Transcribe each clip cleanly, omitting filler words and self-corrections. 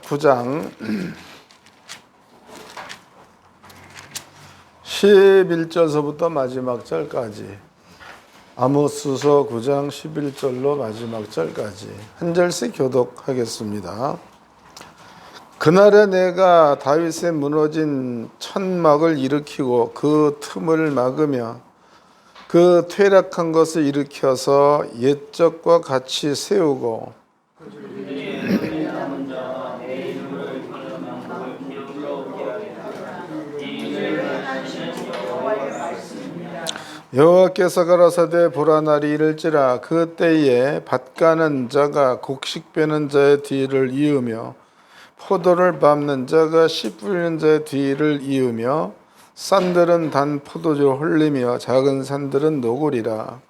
9장 11절서부터 마지막 절까지, 아모스서 9장 11절로 마지막 절까지 한 절씩 교독하겠습니다. 그날에 내가 다윗의 무너진 천막을 일으키고 그 틈을 막으며 그 퇴락한 것을 일으켜서 옛적과 같이 세우고 여호와께서 가라사대 보라 날이 이를지라 그 때에 밭 가는 자가 곡식 베는 자의 뒤를 이으며 포도를 밟는 자가 씨 뿌리는 자의 뒤를 이으며 산들은 단 포도주를 흘리며 작은 산들은 녹으리라.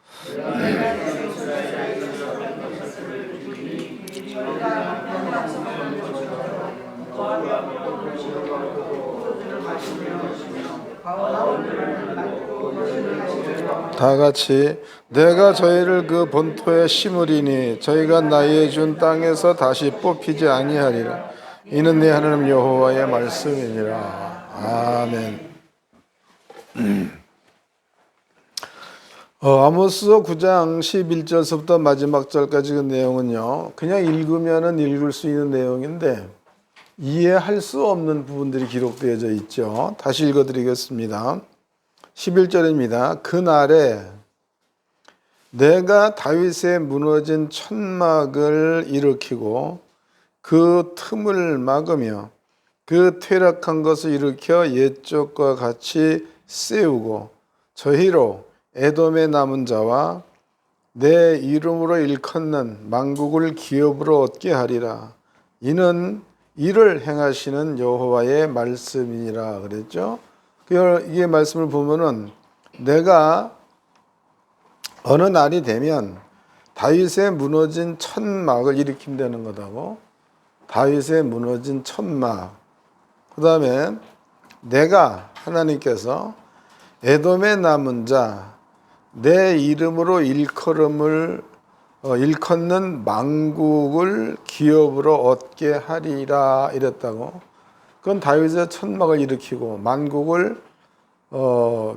다 같이 내가 저희를 그 본토에 심으리니 저희가 나의 준 땅에서 다시 뽑히지 아니하리라. 이는 내 하나님 여호와의 말씀이니라. 아멘. 아모스서 9장 11절서부터 마지막 절까지 그 내용은요, 그냥 읽으면은 읽을 수 있는 내용인데 이해할 수 없는 부분들이 기록되어져 있죠. 다시 읽어드리겠습니다. 11절입니다. 그날에 내가 다윗의 무너진 천막을 일으키고 그 틈을 막으며 그 퇴락한 것을 일으켜 옛적과 같이 세우고 저희로 에돔의 남은 자와 내 이름으로 일컫는 만국을 기업으로 얻게 하리라. 이는 이를 행하시는 여호와의 말씀이니라 그랬죠. 이 말씀을 보면은 내가 어느 날이 되면 다윗의 무너진 천막을 일으킨다는 거다고. 다윗의 무너진 천막. 그 다음에 내가 하나님께서 에돔의 남은 자, 내 이름으로 일컬는 만국을 기업으로 얻게 하리라 이랬다고. 그건 다윗의 천막을 일으키고 만국을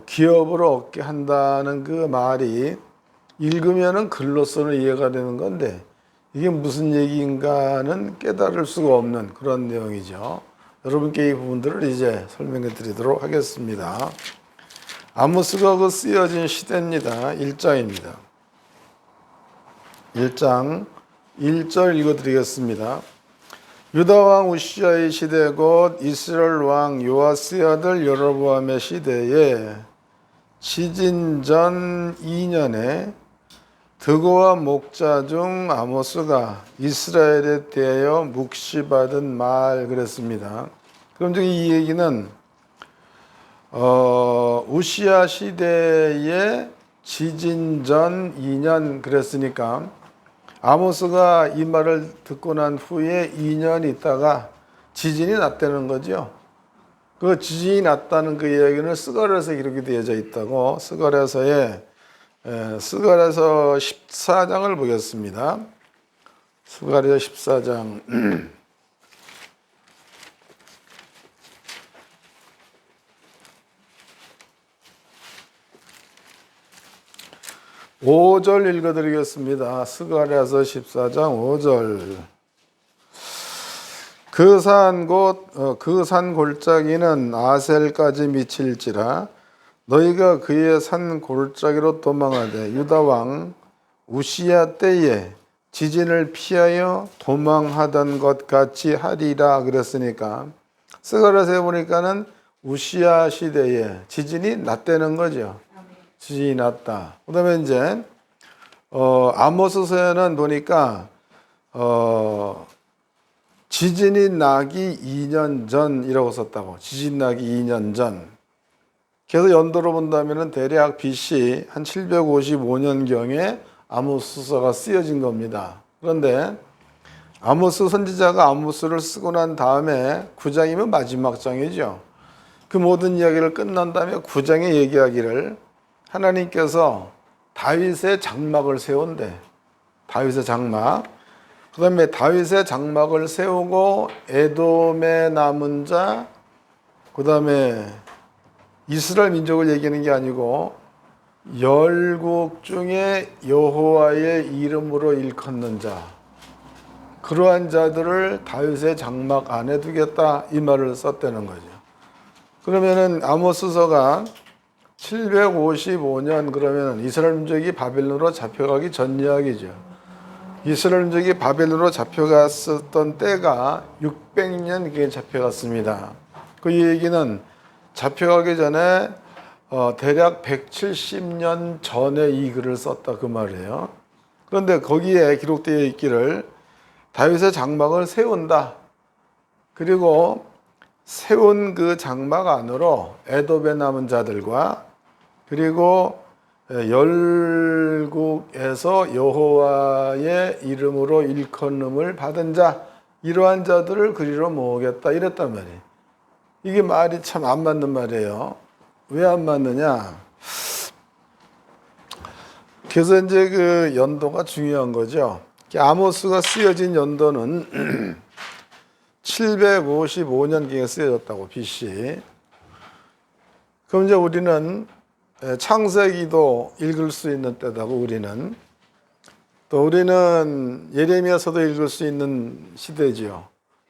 기업으로 얻게 한다는 그 말이 읽으면은 글로서는 이해가 되는 건데 이게 무슨 얘기인가는 깨달을 수가 없는 그런 내용이죠. 여러분께 이 부분들을 이제 설명해 드리도록 하겠습니다. 아모스가 그 쓰여진 시대입니다. 1장입니다. 1장 1절 읽어드리겠습니다. 유다왕 우시아의 시대 곧 이스라엘 왕 요아스의 아들 여로보암의 시대에 지진전 2년에 드고와 목자 중 아모스가 이스라엘에 대하여 묵시받은 말 그랬습니다. 그럼 이 얘기는 우시아 시대에 지진전 2년 그랬으니까 아모스가 이 말을 듣고 난 후에 2년 있다가 지진이 났다는 거죠. 그 지진이 났다는 그 이야기는 스가랴서에 기록이 되어져 있다고. 스가랴서 14장을 보겠습니다. 스가랴 14장 5절 읽어드리겠습니다. 스가랴서 14장 5절. 그 산 골짜기는 아셀까지 미칠지라 너희가 그의 산 골짜기로 도망하되 유다 왕 우시야 때에 지진을 피하여 도망하던 것 같이 하리라 그랬으니까 스가랴서에 보니까는 우시야 시대에 지진이 났다는 거죠. 지진이 났다. 그 다음에 이제, 아모스서에는 보니까, 지진이 나기 2년 전이라고 썼다고. 지진 나기 2년 전. 그래서 연도로 본다면 대략 BC 한 755년경에 아모스서가 쓰여진 겁니다. 그런데 아모스 선지자가 아모스를 쓰고 난 다음에 9장이면 마지막 장이죠. 그 모든 이야기를 끝난 다음에 9장에 얘기하기를 하나님께서 다윗의 장막을 세운대. 다윗의 장막. 그 다음에 다윗의 장막을 세우고 에돔의 남은 자, 그 다음에 이스라엘 민족을 얘기하는 게 아니고 열국 중에 여호와의 이름으로 일컫는 자, 그러한 자들을 다윗의 장막 안에 두겠다, 이 말을 썼다는 거죠. 그러면은 아모스서가 755년, 그러면 이스라엘 민족이 바벨론으로 잡혀가기 전 이야기죠. 이스라엘 민족이 바벨론으로 잡혀갔었던 때가 600년 그게 잡혀갔습니다. 그 얘기는 잡혀가기 전에 대략 170년 전에 이 글을 썼다, 그 말이에요. 그런데 거기에 기록되어 있기를 다윗의 장막을 세운다. 그리고 세운 그 장막 안으로 에돔에 남은 자들과 그리고 열국에서 여호와의 이름으로 일컫음을 받은 자, 이러한 자들을 그리로 모으겠다, 이랬단 말이에요. 이게 말이 참 안 맞는 말이에요. 왜 안 맞느냐? 그래서 이제 그 연도가 중요한 거죠. 아모스가 쓰여진 연도는 755년경에 쓰여졌다고, BC. 그럼 이제 우리는 창세기도 읽을 수 있는 때다고, 우리는. 또 우리는 예레미야서도 읽을 수 있는 시대지요.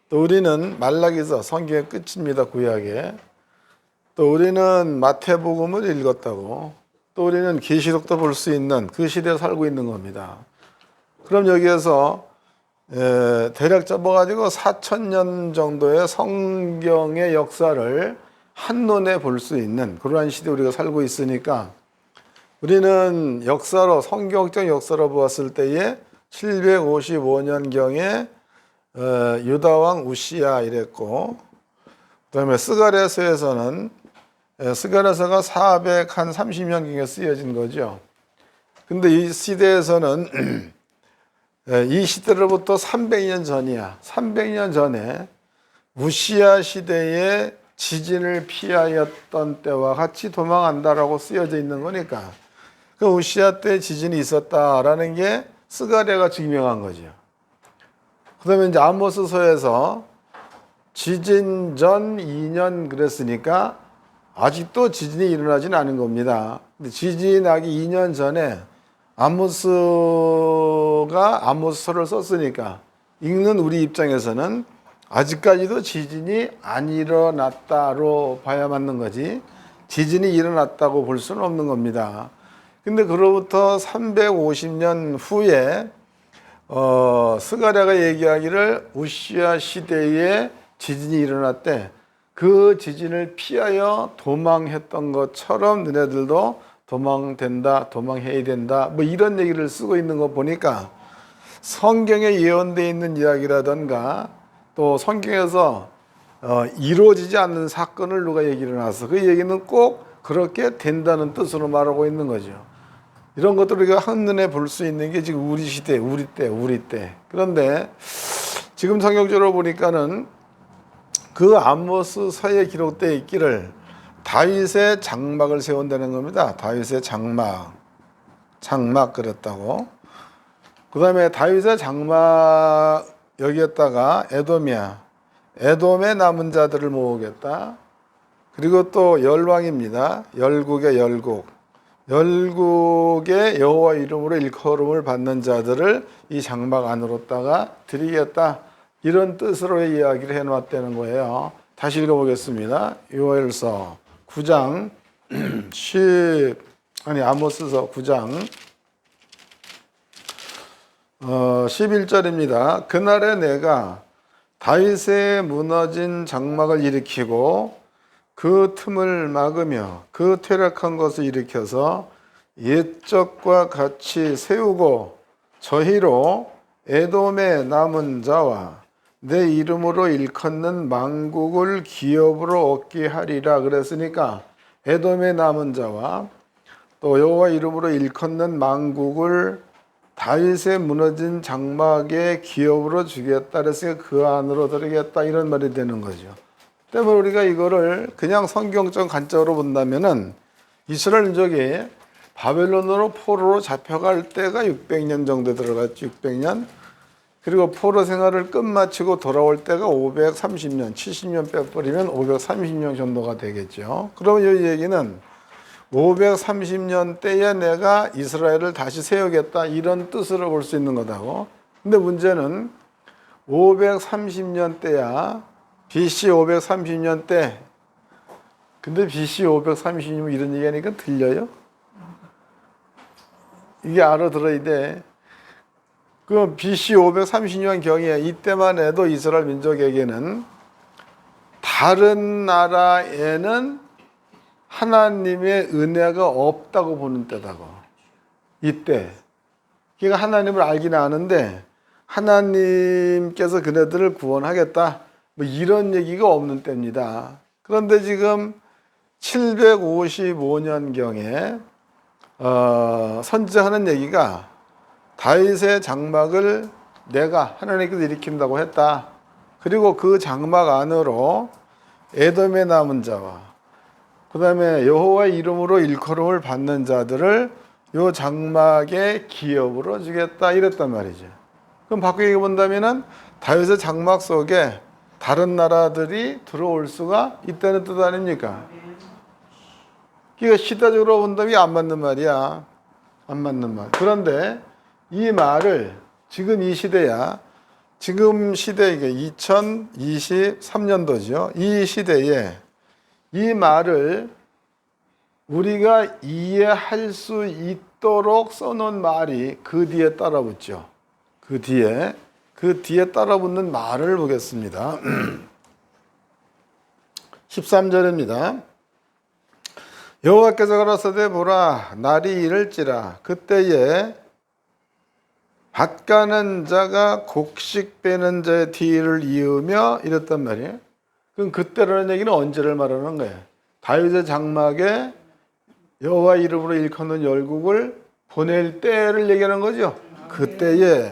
또 우리는 말라기서, 성경의 끝입니다, 구약에. 또 우리는 마태복음을 읽었다고. 또 우리는 계시록도 볼 수 있는 그 시대에 살고 있는 겁니다. 그럼 여기에서 대략 접어가지고 4000년 정도의 성경의 역사를 한눈에 볼 수 있는 그러한 시대에 우리가 살고 있으니까, 우리는 역사로, 성경적 역사로 보았을 때에 755년경에 유다왕 우시야 이랬고, 그 다음에 스가랴서에서는 스가랴서가 430년경에 쓰여진 거죠. 근데 이 시대에서는 이 시대로부터 300년 전이야. 300년 전에 우시야 시대에 지진을 피하였던 때와 같이 도망한다라고 쓰여져 있는 거니까, 그 우시야 때 지진이 있었다라는 게 스가랴가 증명한 거죠. 그 다음에 이제 아모스서에서 지진 전 2년 그랬으니까 아직도 지진이 일어나지는 않은 겁니다. 근데 지진이 나기 2년 전에 아모스가 아모스서를 썼으니까 읽는 우리 입장에서는 아직까지도 지진이 안 일어났다로 봐야 맞는 거지, 지진이 일어났다고 볼 수는 없는 겁니다. 근데 그로부터 350년 후에 스가랴가 얘기하기를 우시야 시대에 지진이 일어났대. 그 지진을 피하여 도망했던 것처럼 너네들도 도망된다, 도망해야 된다, 뭐 이런 얘기를 쓰고 있는 거 보니까 성경에 예언되어 있는 이야기라던가 또 성경에서 이루어지지 않는 사건을 누가 얘기를 해놨어. 그 얘기는 꼭 그렇게 된다는 뜻으로 말하고 있는 거죠. 이런 것들을 우리가 한눈에 볼 수 있는 게 지금 우리 시대, 우리 때. 그런데 지금 성경적으로 보니까는 그 아모스서에 기록되어 있기를 다윗의 장막을 세운다는 겁니다. 다윗의 장막 그랬다고. 그 다음에 다윗의 장막, 여기에다가 에돔의 남은 자들을 모으겠다. 그리고 또 열왕입니다. 열국의 여호와 이름으로 일컬음을 받는 자들을 이 장막 안으로다가 드리겠다, 이런 뜻으로 이야기를 해놨다는 거예요. 다시 읽어보겠습니다. 요엘서 9장 아모스서 9장 11절입니다. 그날에 내가 다윗의 무너진 장막을 일으키고 그 틈을 막으며 그 퇴락한 것을 일으켜서 옛적과 같이 세우고 저희로 에돔의 남은 자와 내 이름으로 일컫는 만국을 기업으로 얻게 하리라 그랬으니까, 에돔의 남은 자와 또 여호와 이름으로 일컫는 만국을 다윗의 무너진 장막의 기업으로 주겠다 그랬으니까 그 안으로 들어가겠다, 이런 말이 되는 거죠. 때문에 우리가 이거를 그냥 성경적 관점으로 본다면은 이스라엘 민족이 바벨론으로 포로로 잡혀갈 때가 600년 정도 들어갔죠. 600년. 그리고 포로 생활을 끝마치고 돌아올 때가 530년, 70년 빼버리면 530년 정도가 되겠죠. 그러면 이 얘기는 530년 때에 내가 이스라엘을 다시 세우겠다 이런 뜻으로 볼 수 있는 거다고. 근데 문제는 530년 때야. BC 530년 때. 근데 BC 530년 이런 얘기하니까 들려요? 이게 알아들어야 돼. 그 BC 530년 경에 이때만 해도 이스라엘 민족에게는 다른 나라에는 하나님의 은혜가 없다고 보는 때다고. 이때. 그러니까 하나님을 알기는 아는데 하나님께서 그네들을 구원하겠다. 뭐 이런 얘기가 없는 때입니다. 그런데 지금 755년경에 선지자하는 얘기가 다윗의 장막을 내가 하나님께서 일으킨다고 했다. 그리고 그 장막 안으로 에돔의 남은 자와 그 다음에 여호와의 이름으로 일컬음을 받는 자들을 요 장막의 기업으로 주겠다 이랬단 말이죠. 그럼 바꾸게 본다면은 다윗의 장막 속에 다른 나라들이 들어올 수가 있다는 뜻 아닙니까? 그러니까 시대적으로 본다면 안 맞는 말이야. 안 맞는 말. 그런데 이 말을 지금 이 시대야. 지금 시대 이게 2023년도죠. 이 시대에 이 말을 우리가 이해할 수 있도록 써놓은 말이 그 뒤에 따라붙죠. 그 뒤에 따라붙는 말을 보겠습니다. 13절입니다. 여호와께서 가라사대 보라 날이 이를지라 그때에 밭 가는 자가 곡식 빼는 자의 뒤를 이으며 이랬단 말이에요. 그럼 그때라는 얘기는 언제를 말하는 거예요? 다윗의 장막에 여호와 이름으로 일컫는 열국을 보낼 때를 얘기하는 거죠. 그때에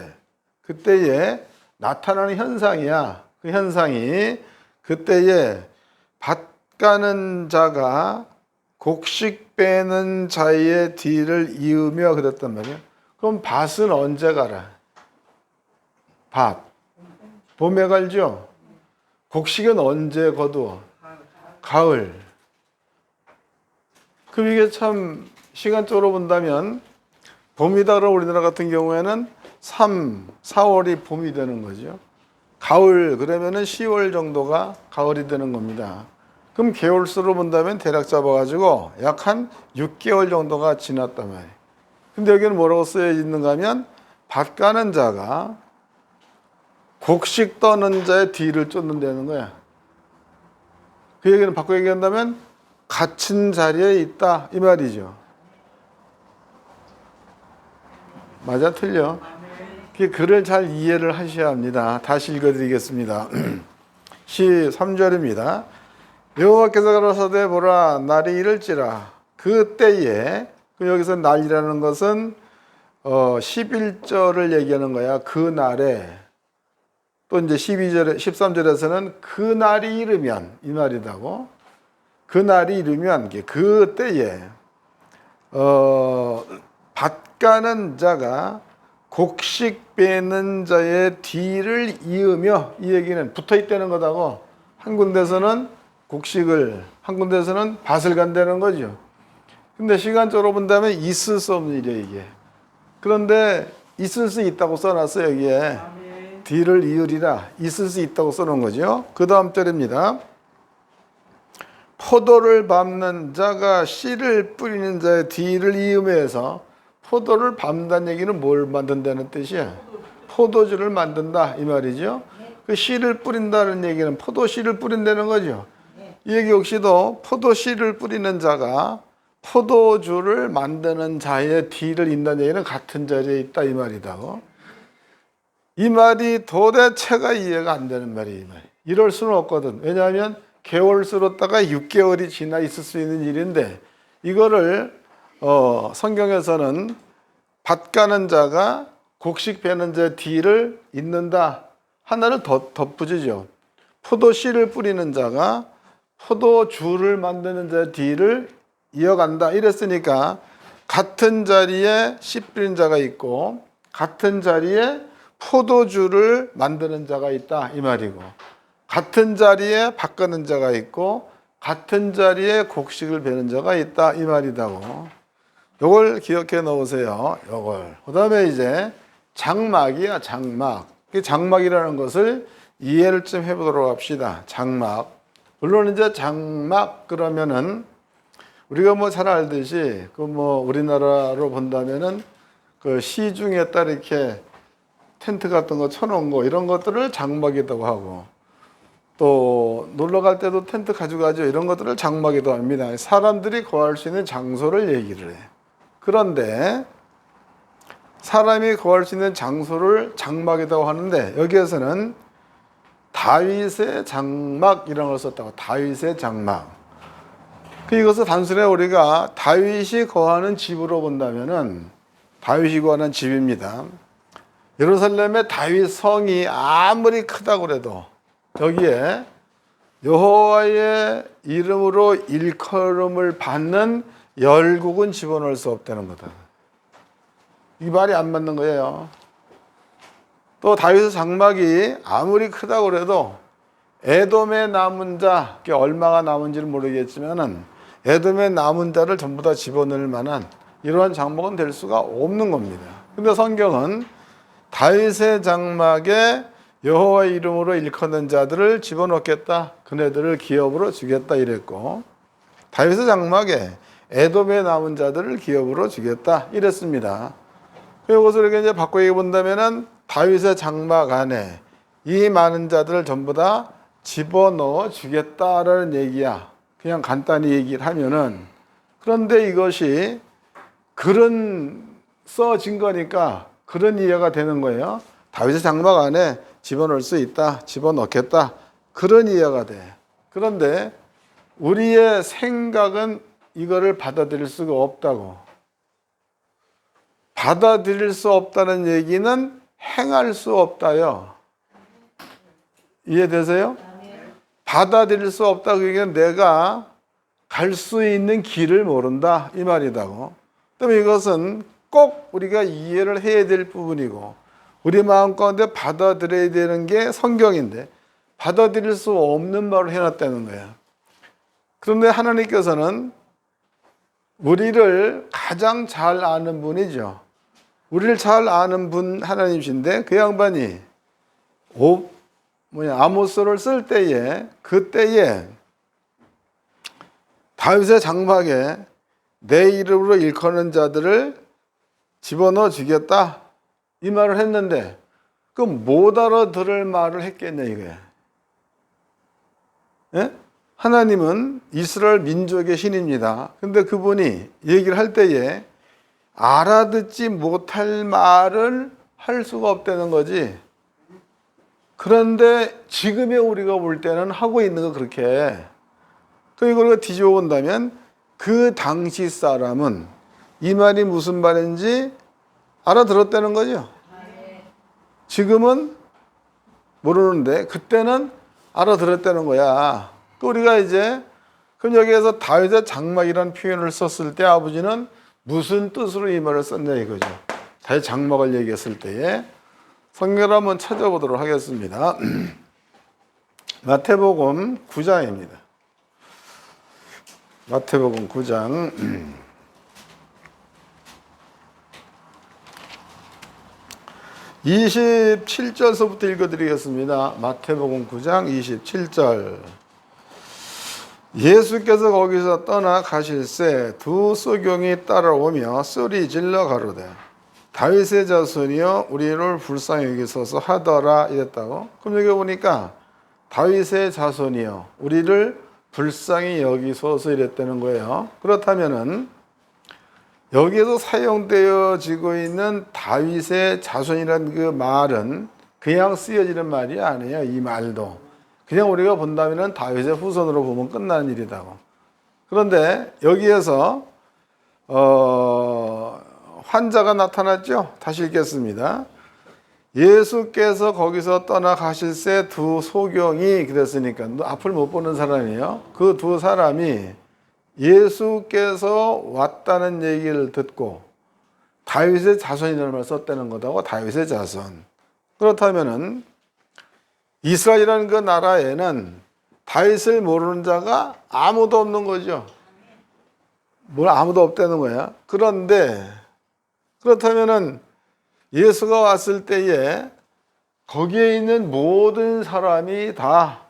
나타나는 현상이야. 그 현상이 그때에 밭 가는 자가 곡식 빼는 자의 뒤를 이으며 그랬단 말이에요. 그럼 밭은 언제 가라? 밭. 봄에 갈죠? 곡식은 언제 거두어? 가을. 그럼 이게 참 시간적으로 본다면 봄이다 그러면 우리나라 같은 경우에는 3, 4월이 봄이 되는 거죠. 가을 그러면은 10월 정도가 가을이 되는 겁니다. 그럼 개월수로 본다면 대략 잡아가지고 약 한 6개월 정도가 지났단 말이에요. 근데 여기는 뭐라고 쓰여 있는가 하면 밭 가는 자가 곡식 떠는 자의 뒤를 쫓는다는 거야. 그 얘기는 바꿔 얘기한다면 갇힌 자리에 있다 이 말이죠. 맞아 틀려? 그 글을 잘 이해를 하셔야 합니다. 다시 읽어드리겠습니다. 13절입니다. 여호와께서 가라사대 보라 날이 이를지라 그때에 여기서 날이라는 것은 11절을 얘기하는 거야. 그 날에 또 이제 12절에 13절에서는 그 날이 이르면 이 말이라고. 그 날이 이르면 그때에 밭 가는 자가 곡식 빼는 자의 뒤를 이으며 이 얘기는 붙어 있다는 거다고. 한 군데서는 곡식을 한 군데서는 밭을 간다는 거죠. 근데 시간적으로 본다면 있을 수 없는 일이에요 이게. 그런데 있을 수 있다고 써놨어요 여기에. 뒤를 이으리라 있을 수 있다고 써놓은 거죠. 그 다음 절입니다. 포도를 밟는 자가 씨를 뿌리는 자의 뒤를 이으면서 포도를 밟는다는 얘기는 뭘 만든다는 뜻이야? 포도주를 만든다 이 말이죠. 그 씨를 뿌린다는 얘기는 포도씨를 뿌린다는 거죠. 이 얘기 역시도 포도씨를 뿌리는 자가 포도주를 만드는 자의 뒤를 잇는 얘기는 같은 자리에 있다 이 말이다. 이 말이 도대체가 이해가 안 되는 말이에요. 이 말이. 이럴 수는 없거든. 왜냐하면 개월수로다가 6개월이 지나 있을 수 있는 일인데 이거를 성경에서는 밭 가는 자가 곡식 베는 자의 뒤를 잇는다. 하나를 더 덧붙이죠. 포도씨를 뿌리는 자가 포도주를 만드는 자의 뒤를 이어간다. 이랬으니까 같은 자리에 씨 뿌린 자가 있고 같은 자리에 포도주를 만드는 자가 있다 이 말이고, 같은 자리에 바꾸는 자가 있고 같은 자리에 곡식을 베는 자가 있다 이 말이다고. 요걸 기억해 놓으세요. 요걸. 그다음에 이제 장막이야, 장막. 장막이라는 것을 이해를 좀 해보도록 합시다. 장막. 물론 이제 장막 그러면은 우리가 뭐 잘 알듯이 그 뭐 우리나라로 본다면은 그 시중에다 이렇게 텐트 같은 거 쳐놓은 거 이런 것들을 장막이라고 하고, 또 놀러 갈 때도 텐트 가져가죠. 이런 것들을 장막이라고 합니다. 사람들이 거할 수 있는 장소를 얘기를 해. 그런데 사람이 거할 수 있는 장소를 장막이라고 하는데, 여기에서는 다윗의 장막이라는 걸 썼다고. 다윗의 장막. 이것을 단순히 우리가 다윗이 거하는 집으로 본다면은 다윗이 거하는 집입니다. 예루살렘의 다윗 성이 아무리 크다고 그래도 여기에 여호와의 이름으로 일컬음을 받는 열국은 집어넣을 수 없다는 거다. 이 말이 안 맞는 거예요. 또 다윗의 장막이 아무리 크다고 그래도 에돔의 남은 자, 얼마가 남은지는 모르겠지만은 에돔의 남은 자를 전부 다 집어넣을 만한 이러한 장막은 될 수가 없는 겁니다. 근데 성경은 다윗의 장막에 여호와의 이름으로 일컫는 자들을 집어넣겠다, 그네들을 기업으로 주겠다 이랬고, 다윗의 장막에 에돔의 남은 자들을 기업으로 주겠다 이랬습니다. 이것을 이렇게 이제 바꿔 얘기해 본다면은 다윗의 장막 안에 이 많은 자들을 전부 다 집어넣어 주겠다라는 얘기야. 그냥 간단히 얘기를 하면은. 그런데 이것이 글은 써진 거니까 그런 이해가 되는 거예요. 다윗의 장막 안에 집어넣을 수 있다, 집어넣겠다, 그런 이해가 돼. 그런데 우리의 생각은 이거를 받아들일 수가 없다고. 받아들일 수 없다는 얘기는 행할 수 없다요. 이해되세요? 받아들일 수 없다, 그게 내가 갈 수 있는 길을 모른다 이 말이다고. 그럼 이것은 꼭 우리가 이해를 해야 될 부분이고, 우리 마음 가운데 받아들여야 되는 게 성경인데 받아들일 수 없는 말을 해놨다는 거야. 그런데 하나님께서는 우리를 가장 잘 아는 분이죠. 우리를 잘 아는 분 하나님이신데, 그 양반이 아모스를 쓸 때에, 그때에 다윗의 장막에 내 이름으로 일컫는 자들을 집어넣어 주겠다 이 말을 했는데, 그 못 알아들을 말을 했겠냐 이거야. 예? 하나님은 이스라엘 민족의 신입니다. 근데 그분이 얘기를 할 때에 알아듣지 못할 말을 할 수가 없다는 거지. 그런데 지금의 우리가 볼 때는 하고 있는 거 그렇게. 그리고 우리가 뒤집어 본다면 그 당시 사람은 이 말이 무슨 말인지 알아들었다는 거죠. 지금은 모르는데 그때는 알아들었다는 거야. 우리가 이제 그럼 여기에서 다윗의 장막이라는 표현을 썼을 때 아버지는 무슨 뜻으로 이 말을 썼냐 이거죠. 다윗 장막을 얘기했을 때에 성경을 한번 찾아보도록 하겠습니다. 마태복음 9장입니다. 마태복음 9장 27절서부터 읽어드리겠습니다. 마태복음 9장 27절. 예수께서 거기서 떠나 가실새 두 소경이 따라오며 소리 질러 가로되 다윗의 자손이여 우리를 불쌍히 여기소서 하더라 이랬다고. 그럼 여기 보니까 다윗의 자손이여 우리를 불쌍히 여기소서 이랬다는 거예요. 그렇다면은 여기에서 사용되어지고 있는 다윗의 자손이라는 그 말은 그냥 쓰여지는 말이 아니에요. 이 말도 그냥 우리가 본다면은 다윗의 후손으로 보면 끝나는 일이다고. 그런데 여기에서 환자가 나타났죠. 다시 읽겠습니다. 예수께서 거기서 떠나가실새 두 소경이 그랬으니까 앞을 못 보는 사람이에요. 그 두 사람이 예수께서 왔다는 얘기를 듣고 다윗의 자손이라는 말을 썼다는 거다고. 다윗의 자손. 그렇다면은 이스라엘이라는 그 나라에는 다윗을 모르는 자가 아무도 없는 거죠. 뭘 아무도 없다는 거야. 그런데 그렇다면은 예수가 왔을 때에 거기에 있는 모든 사람이 다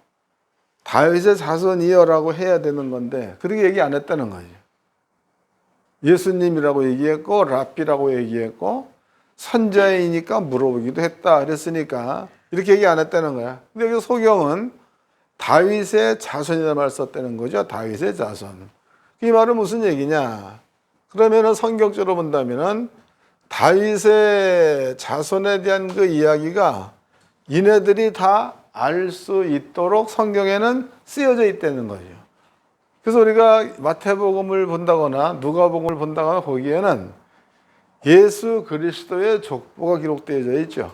다윗의 자손이여라고 해야 되는 건데 그렇게 얘기 안 했다는 거죠. 예수님이라고 얘기했고 랍비라고 얘기했고 선자이니까 물어보기도 했다 그랬으니까 이렇게 얘기 안 했다는 거야. 근데 여기 소경은 다윗의 자손이라는 말을 썼다는 거죠. 다윗의 자손. 이 말은 무슨 얘기냐? 그러면은 성경적으로 본다면은 다윗의 자손에 대한 그 이야기가 이네들이 다 알 수 있도록 성경에는 쓰여져 있다는 거죠. 그래서 우리가 마태복음을 본다거나 누가복음을 본다거나 거기에는 예수 그리스도의 족보가 기록되어져 있죠.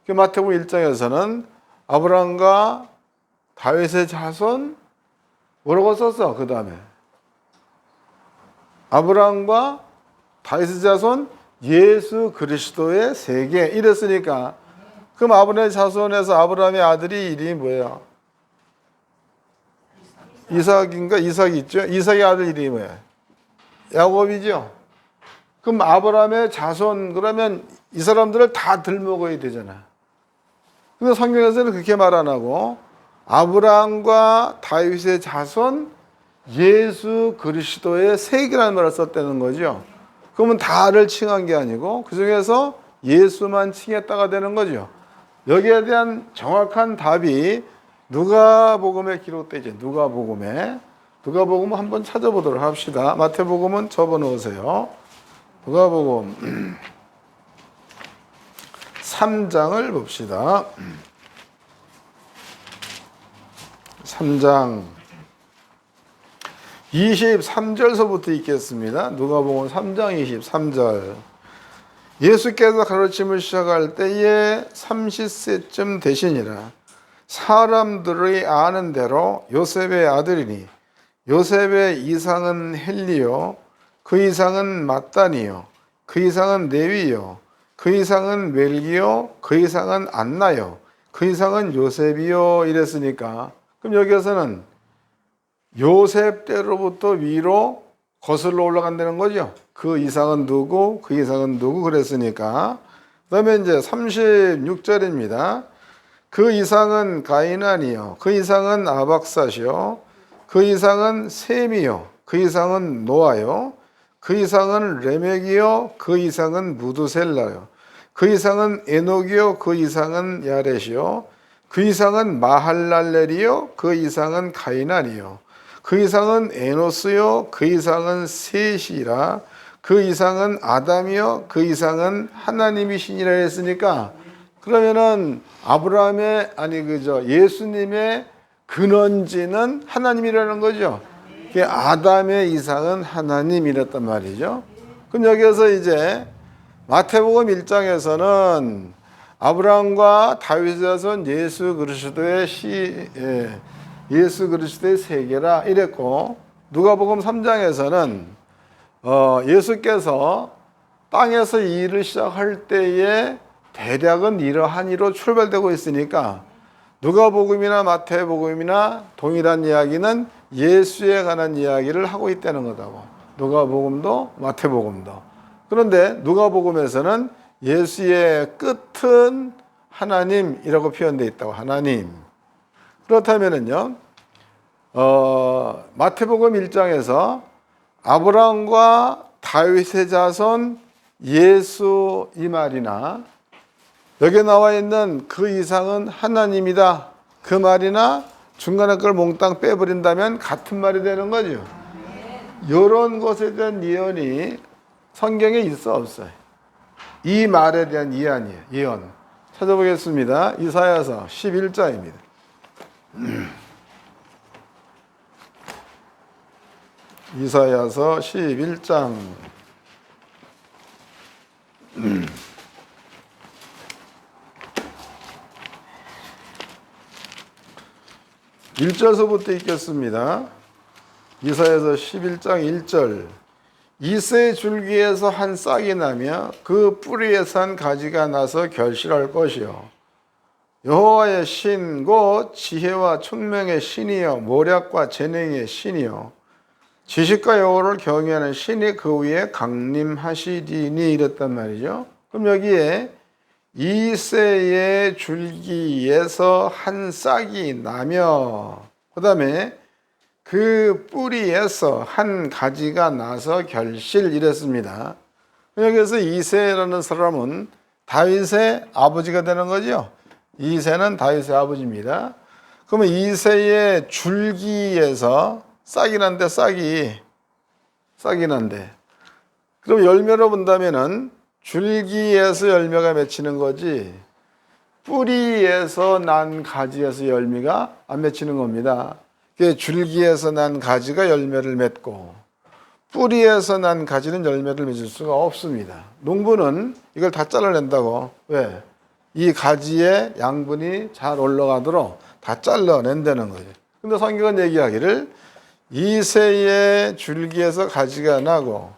마태복음 1장에서는 아브라함과 다윗의 자손 뭐라고 썼어? 그 다음에 아브라함과 다윗의 자손 예수 그리스도의 세계 이랬으니까 그럼 아브라함의 자손에서 아브라함의 아들이 이름이 뭐예요? 이삭인가? 이삭이 있죠? 이삭의 아들 이름이 뭐예요? 야곱이죠? 그럼 아브라함의 자손 그러면 이 사람들을 다 들먹어야 되잖아. 근데 성경에서는 그렇게 말 안 하고 아브라함과 다윗의 자손 예수 그리스도의 세계라는 말을 썼다는 거죠. 그러면 다를 칭한 게 아니고 그 중에서 예수만 칭했다가 되는 거죠. 여기에 대한 정확한 답이 누가복음에 기록되죠. 누가복음은 한번 찾아보도록 합시다. 마태복음은 접어놓으세요. 누가복음 3장을 봅시다. 3장 23절서부터 읽겠습니다. 누가복음 3장 23절. 예수께서 가르침을 시작할 때에 30세쯤 되시니라. 사람들의 아는 대로 요셉의 아들이니 요셉의 이상은 헬리요 그 이상은 mat단이요 그 이상은 레위요 그 이상은 멜기요 그 이상은 안나요 그 이상은 요셉이요 이랬으니까 그럼 여기에서는 요셉 때로부터 위로 거슬러 올라간다는 거죠. 그 이상은 누구, 그 이상은 누구 그랬으니까. 그 다음에 이제 36절입니다. 그 이상은 가이난이요. 그 이상은 아박사시요. 그 이상은 셈이요. 그 이상은 노아요. 그 이상은 레멕이요. 그 이상은 무두셀라요. 그 이상은 에녹이요. 그 이상은 야렛이요. 그 이상은 마할랄렐이요. 그 이상은 가이난이요. 그 이상은 에노스요. 그 이상은 셋이라. 그 이상은 아담이요. 그 이상은 하나님이시니라 했으니까 그러면은 아브라함의 예수님의 근원지는 하나님이라는 거죠. 아담의 이상은 하나님이랬단 말이죠. 그럼 여기에서 이제 마태복음 1장에서는 아브라함과 다윗의 자손 예수 그리스도의 세계라 이랬고 누가복음 3장에서는 예수께서 땅에서 이 일을 시작할 때에 대략은 이러한이로 출발되고 있으니까 누가복음이나 마태복음이나 동일한 이야기는 예수에 관한 이야기를 하고 있다는 거다고. 누가복음도 마태복음도. 그런데 누가복음에서는 예수의 끝은 하나님이라고 표현되어 있다고. 하나님. 그렇다면은요, 마태복음 1장에서 아브라함과 다윗의 자손 예수 이 말이나 여기 나와 있는 그 이상은 하나님이다 그 말이나 중간에 그걸 몽땅 빼버린다면 같은 말이 되는 거죠. 이런 것에 대한 예언이 성경에 있어 없어요? 이 말에 대한 예언 찾아보겠습니다. 이사야서 11장입니다. 이사야서 11장 1절서부터 읽겠습니다. 이사야서 11장 1절. 이새의 줄기에서 한 싹이 나며 그 뿌리에서 한 가지가 나서 결실할 것이요 여호와의 신고 지혜와 총명의 신이요 모략과 재능의 신이요 지식과 여호와를 경외하는 신이 그 위에 강림하시리니 이랬단 말이죠. 그럼 여기에 이새의 줄기에서 한 싹이 나며 그 다음에 그 뿌리에서 한 가지가 나서 결실 이랬습니다. 여기서 이새라는 사람은 다윗의 아버지가 되는 거죠. 이새는 다윗의 아버지입니다. 그러면 이새의 줄기에서 싹이 난데 싹이 난데 그럼 열매로 본다면은 줄기에서 열매가 맺히는 거지 뿌리에서 난 가지에서 열매가 안 맺히는 겁니다. 줄기에서 난 가지가 열매를 맺고 뿌리에서 난 가지는 열매를 맺을 수가 없습니다. 농부는 이걸 다 잘라낸다고. 왜? 이 가지의 양분이 잘 올라가도록 다 잘라낸다는 거죠. 근데 성경은 얘기하기를 이새의 줄기에서 가지가 나고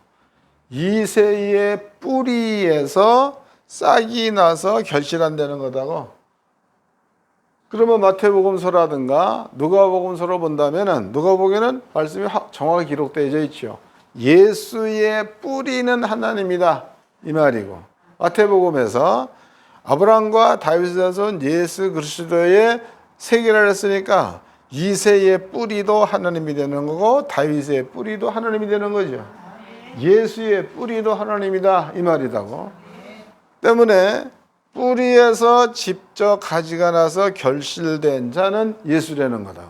이새의 뿌리에서 싹이 나서 결실한다는 거다고. 그러면 마태복음서라든가 누가복음서로 본다면은 누가복음에는 말씀이 정확히 기록되어 있죠. 예수의 뿌리는 하나님이다 이 말이고 마태복음에서 아브라함과 다윗의 자손 예수 그리스도의 세계를 했으니까 이새의 뿌리도 하나님이 되는 거고 다윗의 뿌리도 하나님이 되는 거죠. 예수의 뿌리도 하나님이다 이 말이다고. 때문에 뿌리에서 직접 가지가 나서 결실된 자는 예수라는 거다.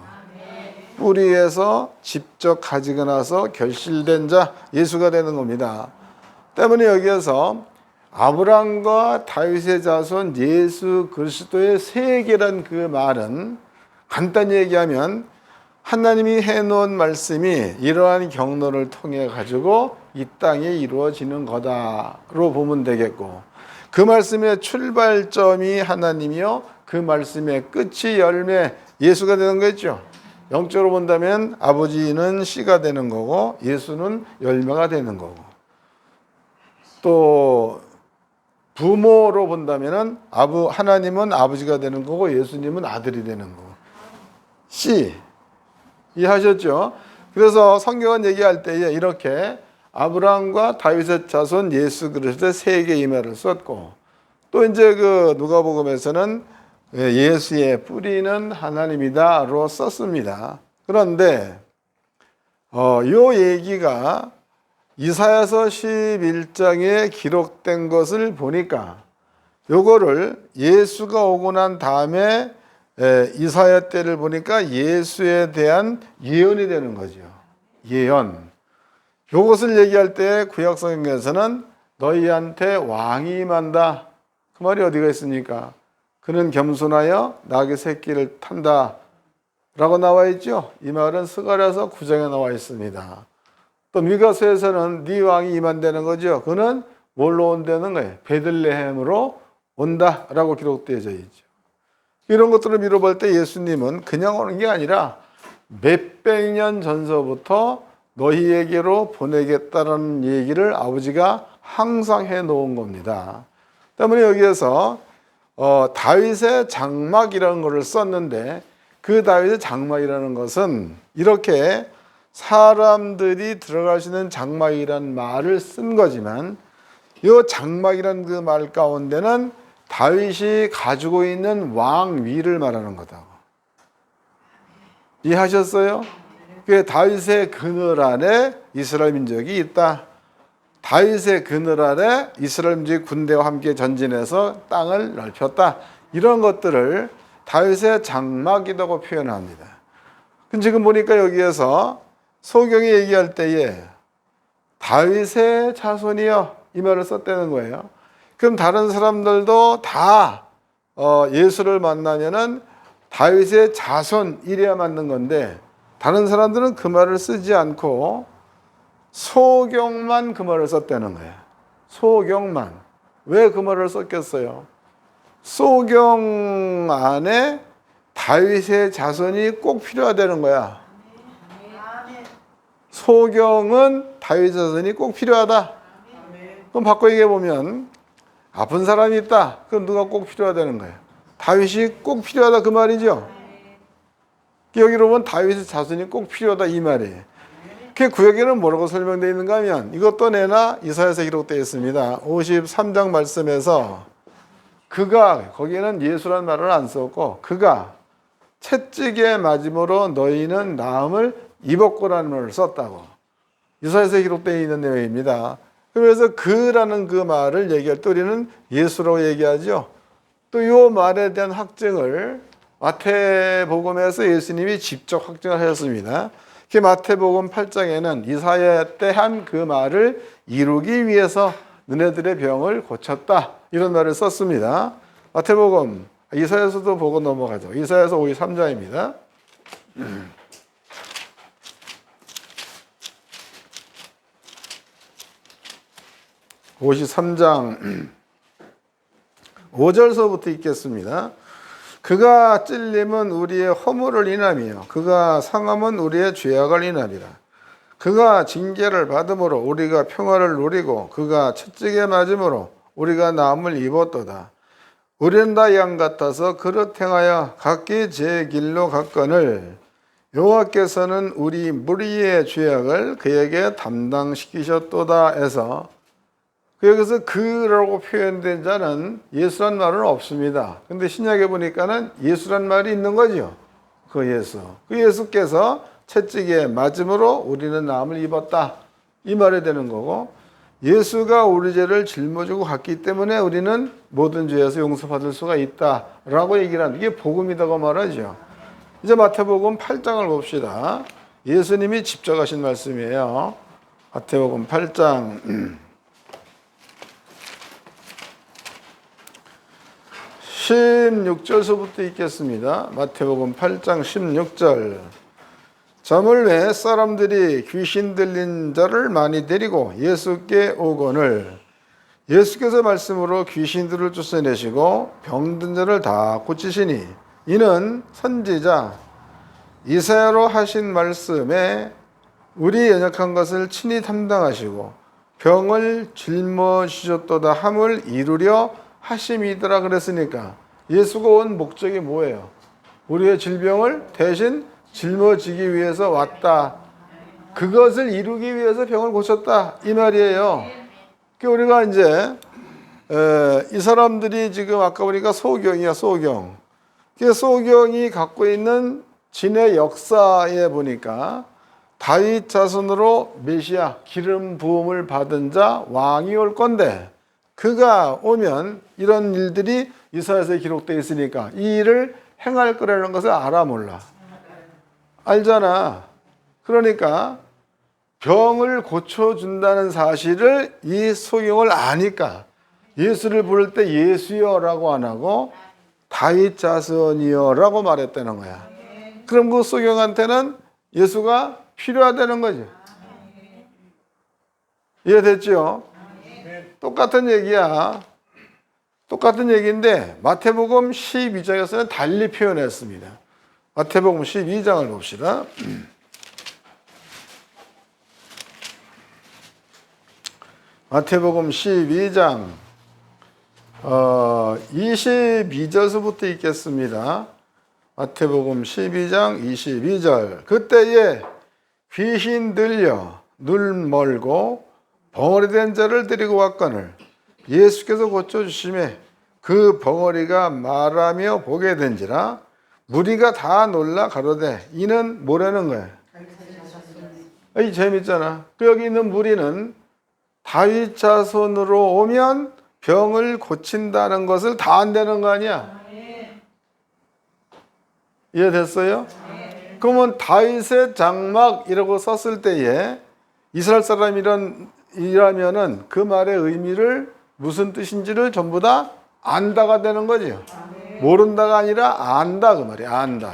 뿌리에서 직접 가지가 나서 결실된 자 예수가 되는 겁니다. 때문에 여기에서 아브라함과 다윗의 자손 예수 그리스도의 세계란 그 말은 간단히 얘기하면 하나님이 해놓은 말씀이 이러한 경로를 통해 가지고 이 땅에 이루어지는 거다로 보면 되겠고 그 말씀의 출발점이 하나님이요 그 말씀의 끝이 열매 예수가 되는 거죠. 영적으로 본다면 아버지는 씨가 되는 거고 예수는 열매가 되는 거고 또 부모로 본다면 하나님은 아버지가 되는 거고 예수님은 아들이 되는 거고 씨 이해하셨죠? 그래서 성경은 얘기할 때에 이렇게 아브라함과 다윗의 자손 예수 그리스도의 세계 임해를 썼고 또 이제 그 누가복음에서는 예수의 뿌리는 하나님이다로 썼습니다. 그런데 이 얘기가 이사야서 11장에 기록된 것을 보니까 요거를 예수가 오고 난 다음에 이사야 때를 보니까 예수에 대한 예언이 되는 거죠. 예언. 요것을 얘기할 때 구약성경에서는 너희한테 왕이 임한다. 그 말이 어디가 있습니까? 그는 겸손하여 낙의 새끼를 탄다 라고 나와 있죠. 이 말은 스가랴서 9장에 나와 있습니다. 또 미가서에서는 네 왕이 임한다는 거죠. 그는 뭘로 온다는 거예요? 베들레헴으로 온다 라고 기록되어져 있죠. 이런 것들을 미뤄볼 때 예수님은 그냥 오는 게 아니라 몇백 년 전서부터 너희에게로 보내겠다라는 얘기를 아버지가 항상 해놓은 겁니다. 때문에 여기에서 다윗의 장막이라는 것을 썼는데 그 다윗의 장막이라는 것은 이렇게 사람들이 들어갈 수 있는 장막이라는 말을 쓴 거지만 이 장막이라는 그 말 가운데는 다윗이 가지고 있는 왕위를 말하는 거다. 이해하셨어요? 그 다윗의 그늘 안에 이스라엘 민족이 있다. 다윗의 그늘 아래 이스라엘 민족이 군대와 함께 전진해서 땅을 넓혔다. 이런 것들을 다윗의 장막이라고 표현합니다. 지금 보니까 여기에서 소경이 얘기할 때에 다윗의 자손이여 이 말을 썼다는 거예요. 그럼 다른 사람들도 다 예수를 만나면은 다윗의 자손 이래야 맞는 건데 다른 사람들은 그 말을 쓰지 않고 소경만 그 말을 썼다는 거예요. 소경만. 왜 그 말을 썼겠어요? 소경 안에 다윗의 자손이 꼭 필요하다는 거야. 소경은 다윗의 자손이 꼭 필요하다. 그럼 바꿔 얘기해 보면 아픈 사람이 있다. 그럼 누가 꼭 필요하다는 거예요? 다윗이 꼭 필요하다 그 말이죠. 여기로 보면 다윗의 자손이 꼭 필요하다 이 말이에요. 그 구약에는 뭐라고 설명되어 있는가 하면 이것도 내나 이사야서 기록되어 있습니다. 53장 말씀에서 그가, 거기에는 예수란 말을 안 썼고 그가 채찍에 맞음으로 너희는 나음을 입었고라는 말을 썼다고 이사야서에 기록되어 있는 내용입니다. 그래서 그라는 그 말을 얘기할 때 우리는 예수라고 얘기하죠. 또 이 말에 대한 확증을 마태복음에서 예수님이 직접 확증을 하셨습니다. 그 마태복음 8장에는 이사야 때 한 그 말을 이루기 위해서 너네들의 병을 고쳤다 이런 말을 썼습니다. 마태복음, 이사야서도 보고 넘어가죠. 이사야서 53장입니다. 53장 5절서부터 읽겠습니다. 그가 찔림은 우리의 허물을 인함이요 그가 상함은 우리의 죄악을 인함이라. 그가 징계를 받음으로 우리가 평화를 누리고 그가 채찍에 맞음으로 우리가 나음을 입었도다. 우리는 다 양 같아서 그릇 행하여 각기 제 길로 갔거늘 여호와께서는 우리 무리의 죄악을 그에게 담당시키셨도다 해서 여기서 그라고 표현된 자는 예수란 말은 없습니다. 근데 신약에 보니까는 예수란 말이 있는 거죠. 그 예수. 그 예수께서 채찍에 맞음으로 우리는 나음을 입었다. 이 말이 되는 거고 예수가 우리 죄를 짊어지고 갔기 때문에 우리는 모든 죄에서 용서받을 수가 있다라고 얘기를 하는 이게 복음이라고 말하죠. 이제 마태복음 8장을 봅시다. 예수님이 직접 하신 말씀이에요. 마태복음 8장 16절서부터 읽겠습니다. 마태복음 8장 16절. 저물매 사람들이 귀신 들린 자를 많이 데리고 예수께 오거늘 예수께서 말씀으로 귀신들을 쫓아내시고 병든 자를 다 고치시니 이는 선지자 이사야로 하신 말씀에 우리 연약한 것을 친히 담당하시고 병을 짊어지셨도다 함을 이루려 하심이더라 그랬으니까 예수가 온 목적이 뭐예요? 우리의 질병을 대신 짊어지기 위해서 왔다. 그것을 이루기 위해서 병을 고쳤다 이 말이에요. 우리가 이제 이 사람들이 지금 아까 보니까 소경이야 소경. 소경이 갖고 있는 진의 역사에 보니까 다윗 자손으로 메시아 기름 부음을 받은 자 왕이 올 건데 그가 오면 이런 일들이 이사야서에 기록되어 있으니까 이 일을 행할 거라는 것을 알아 몰라? 알잖아. 그러니까 병을 고쳐준다는 사실을 이 소경을 아니까 예수를 부를 때 예수여라고 안 하고 다윗 자손이여라고 말했다는 거야. 그럼 그 소경한테는 예수가 필요하다는 거죠. 이해됐죠? 똑같은 얘기야. 똑같은 얘기인데 마태복음 12장에서는 달리 표현했습니다. 마태복음 12장을 봅시다. 마태복음 12장 22절서부터 읽겠습니다. 마태복음 12장 22절. 그때에 귀신 들려 눈 멀고 벙어리 된 자를 데리고 왔거늘 예수께서 고쳐주심에 그 벙어리가 말하며 보게 된지라 무리가 다 놀라 가로되 이는 뭐라는 거야? 이 재밌잖아. 여기 있는 무리는 다윗 자손으로 오면 병을 고친다는 것을 다 안다는 거 아니야? 이해됐어요? 그러면 다윗의 장막이라고 썼을 때에 이스라엘 사람이라면은 그 말의 의미를 무슨 뜻인지를 전부 다 안다가 되는 거죠. 모른다가 아니라 안다 그 말이에요. 안다.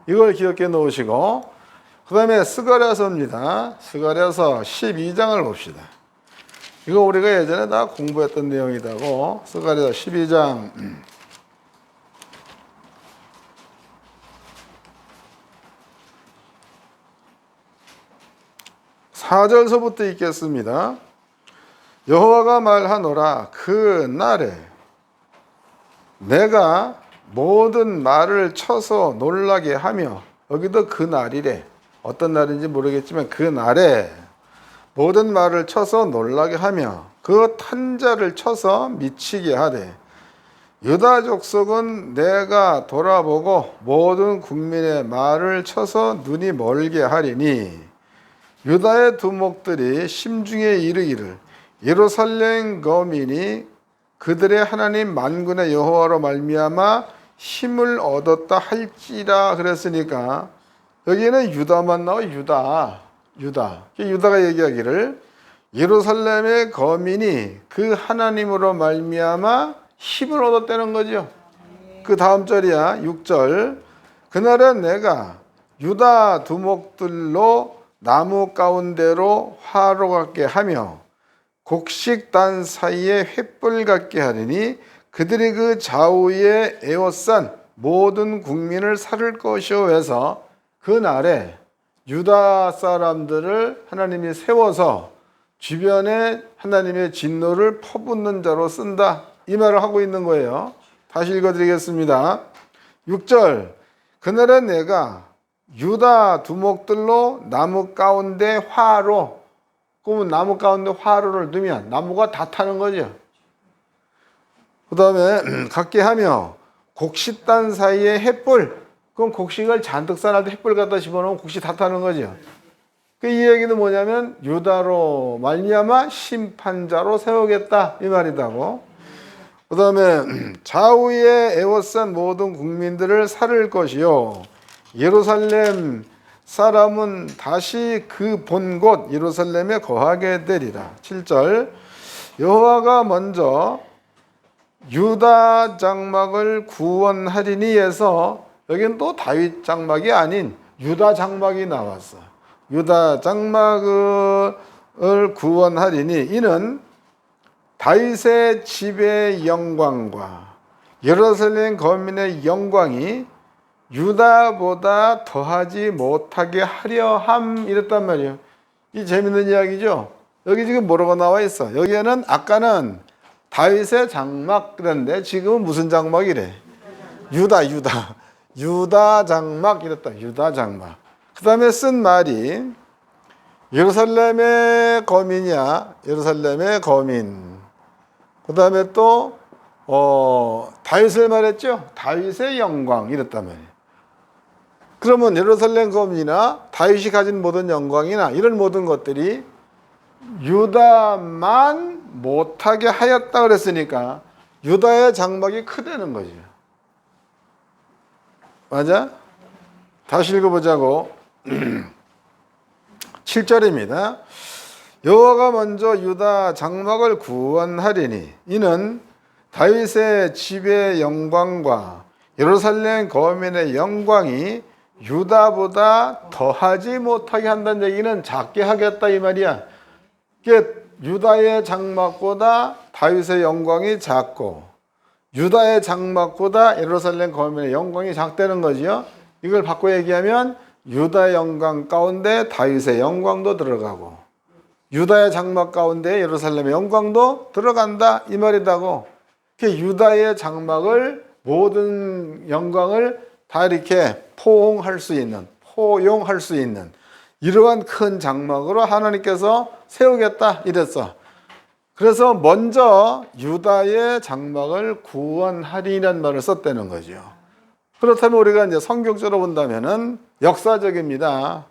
이걸 기억해 놓으시고 그 다음에 스가랴서입니다. 스가랴서 12장을 봅시다. 이거 우리가 예전에 다 공부했던 내용이다고. 스가랴서 12장 4절서부터 읽겠습니다. 여호와가 말하노라 그 날에 내가 모든 말을 쳐서 놀라게 하며, 여기도 그 날이래. 어떤 날인지 모르겠지만 그 날에 모든 말을 쳐서 놀라게 하며 그 탄자를 쳐서 미치게 하되, 유다 족속은 내가 돌아보고 모든 국민의 말을 쳐서 눈이 멀게 하리니, 유다의 두목들이 심중에 이르기를 예루살렘 거민이 그들의 하나님 만군의 여호와로 말미암아 힘을 얻었다 할지라 그랬으니까, 여기에는 유다만 나와. 유다가 얘기하기를 예루살렘의 거민이 그 하나님으로 말미암아 힘을 얻었다는 거죠. 그 다음 절이야. 6절. 그날은 내가 유다 두목들로 나무 가운데로 화로 같게 하며 곡식단 사이에 횃불 같게 하리니, 그들이 그 좌우에 에워싼 모든 국민을 살을 것이오 해서, 그 날에 유다 사람들을 하나님이 세워서 주변에 하나님의 진노를 퍼붓는 자로 쓴다, 이 말을 하고 있는 거예요. 다시 읽어드리겠습니다. 6절. 그날은 내가 유다 두목들로 나무 가운데 화로, 그러면 나무 가운데 화로를 두면 나무가 다 타는 거죠. 그 다음에 갖게 하며 곡식단 사이에 횃불, 그럼 곡식을 잔뜩 싸놔도 횃불 갖다 집어넣으면 곡식 다 타는 거죠. 이 얘기는 뭐냐면 유다로 말미암아 심판자로 세우겠다, 이 말이다고. 그 다음에 좌우에 에워싼 모든 국민들을 살을 것이요, 예루살렘 사람은 다시 그 본 곳 예루살렘에 거하게 되리라. 7절. 여호와가 먼저 유다 장막을 구원하리니 해서, 여기는 또 다윗 장막이 아닌 유다 장막이 나왔어. 유다 장막을 구원하리니, 이는 다윗의 집의 영광과 예루살렘 거민의 영광이 유다보다 더하지 못하게 하려 함, 이랬단 말이에요. 이 재밌는 이야기죠. 여기 지금 뭐라고 나와 있어? 여기에는 아까는 다윗의 장막 그랬는데 지금은 무슨 장막이래? 유다 장막 이랬다. 유다 장막. 그 다음에 쓴 말이 예루살렘의 거민이야. 예루살렘의 거민. 그 다음에 또 다윗을 말했죠. 다윗의 영광 이랬단 말이에요. 그러면 예루살렘 거민이나 다윗이 가진 모든 영광이나 이런 모든 것들이 유다만 못하게 하였다 그랬으니까 유다의 장막이 크다는 거죠. 맞아? 다시 읽어보자고. 7절입니다. 여호와가 먼저 유다 장막을 구원하리니, 이는 다윗의 집의 영광과 예루살렘 거민의 영광이 유다보다 더하지 못하게 한다는 얘기는 작게 하겠다, 이 말이야. 유다의 장막보다 다윗의 영광이 작고 유다의 장막보다 예루살렘 거민의 영광이 작다는 거지요. 이걸 바꿔 얘기하면 유다의 영광 가운데 다윗의 영광도 들어가고 유다의 장막 가운데 예루살렘의 영광도 들어간다, 이 말이다고. 유다의 장막을, 모든 영광을 다 이렇게 포용할 수 있는 이러한 큰 장막으로 하나님께서 세우겠다, 이랬어. 그래서 먼저 유다의 장막을 구원하리라는 말을 썼다는 거죠. 그렇다면 우리가 이제 성경적으로 본다면은 역사적입니다.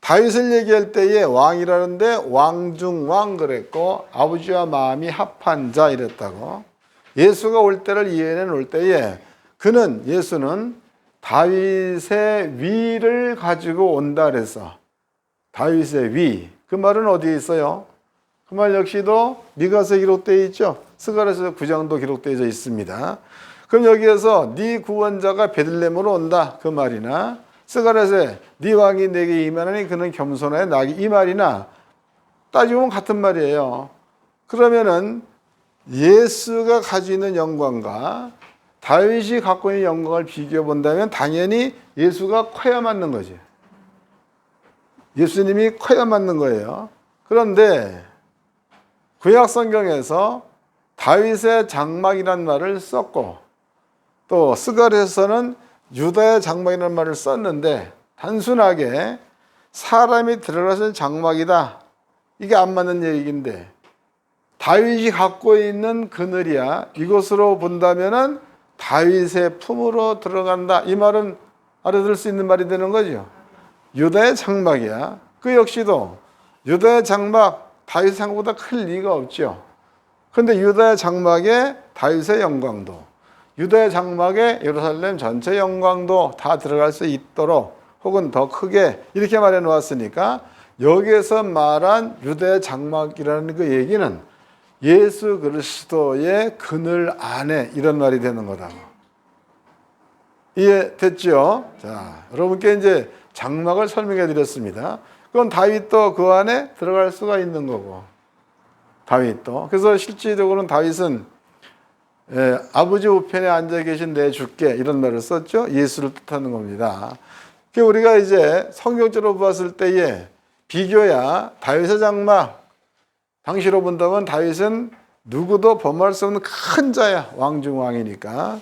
다윗을 얘기할 때에 왕이라는데 왕중왕 그랬고, 아버지와 마음이 합한 자 이랬다고. 예수가 올 때를 이해해 놓을 때에 예수는 다윗의 위를 가지고 온다 그랬어. 다윗의 위. 그 말은 어디에 있어요? 그 말 역시도 미가서에 기록되어 있죠. 스가랴서 9장도 기록되어 있습니다. 그럼 여기에서 네 구원자가 베들레헴으로 온다, 그 말이나 스가랴서에 네 왕이 내게 임하나니 그는 겸손하여 나기, 이 말이나 따지면 같은 말이에요. 그러면은 예수가 가지고 있는 영광과 다윗이 갖고 있는 영광을 비교해 본다면 당연히 예수가 커야 맞는 거지. 예수님이 커야 맞는 거예요. 그런데 구약 성경에서 다윗의 장막이란 말을 썼고 또 스가랴서는 유다의 장막이라는 말을 썼는데 단순하게 사람이 들어가서 장막이다, 이게 안 맞는 얘기인데 다윗이 갖고 있는 그늘이야, 이것으로 본다면은 다윗의 품으로 들어간다, 이 말은 알아들을 수 있는 말이 되는 거죠. 유다의 장막이야. 그 역시도 유다의 장막, 다윗의 장막보다 클 리가 없죠. 그런데 유다의 장막에 다윗의 영광도, 유다의 장막에 예루살렘 전체 영광도 다 들어갈 수 있도록, 혹은 더 크게 이렇게 말해 놓았으니까 여기에서 말한 유다의 장막이라는 그 얘기는 예수 그리스도의 그늘 안에 이런 말이 되는 거다. 이해됐죠? 자, 여러분께 이제 장막을 설명해 드렸습니다. 그건 다윗도 그 안에 들어갈 수가 있는 거고, 다윗도. 그래서 실질적으로는 다윗은 아버지 우편에 앉아 계신 내 주께, 이런 말을 썼죠. 예수를 뜻하는 겁니다. 우리가 이제 성경적으로 봤을 때에 비교야, 다윗의 장막, 당시로 본다면 다윗은 누구도 범할 수 없는 큰 자야, 왕중왕이니까.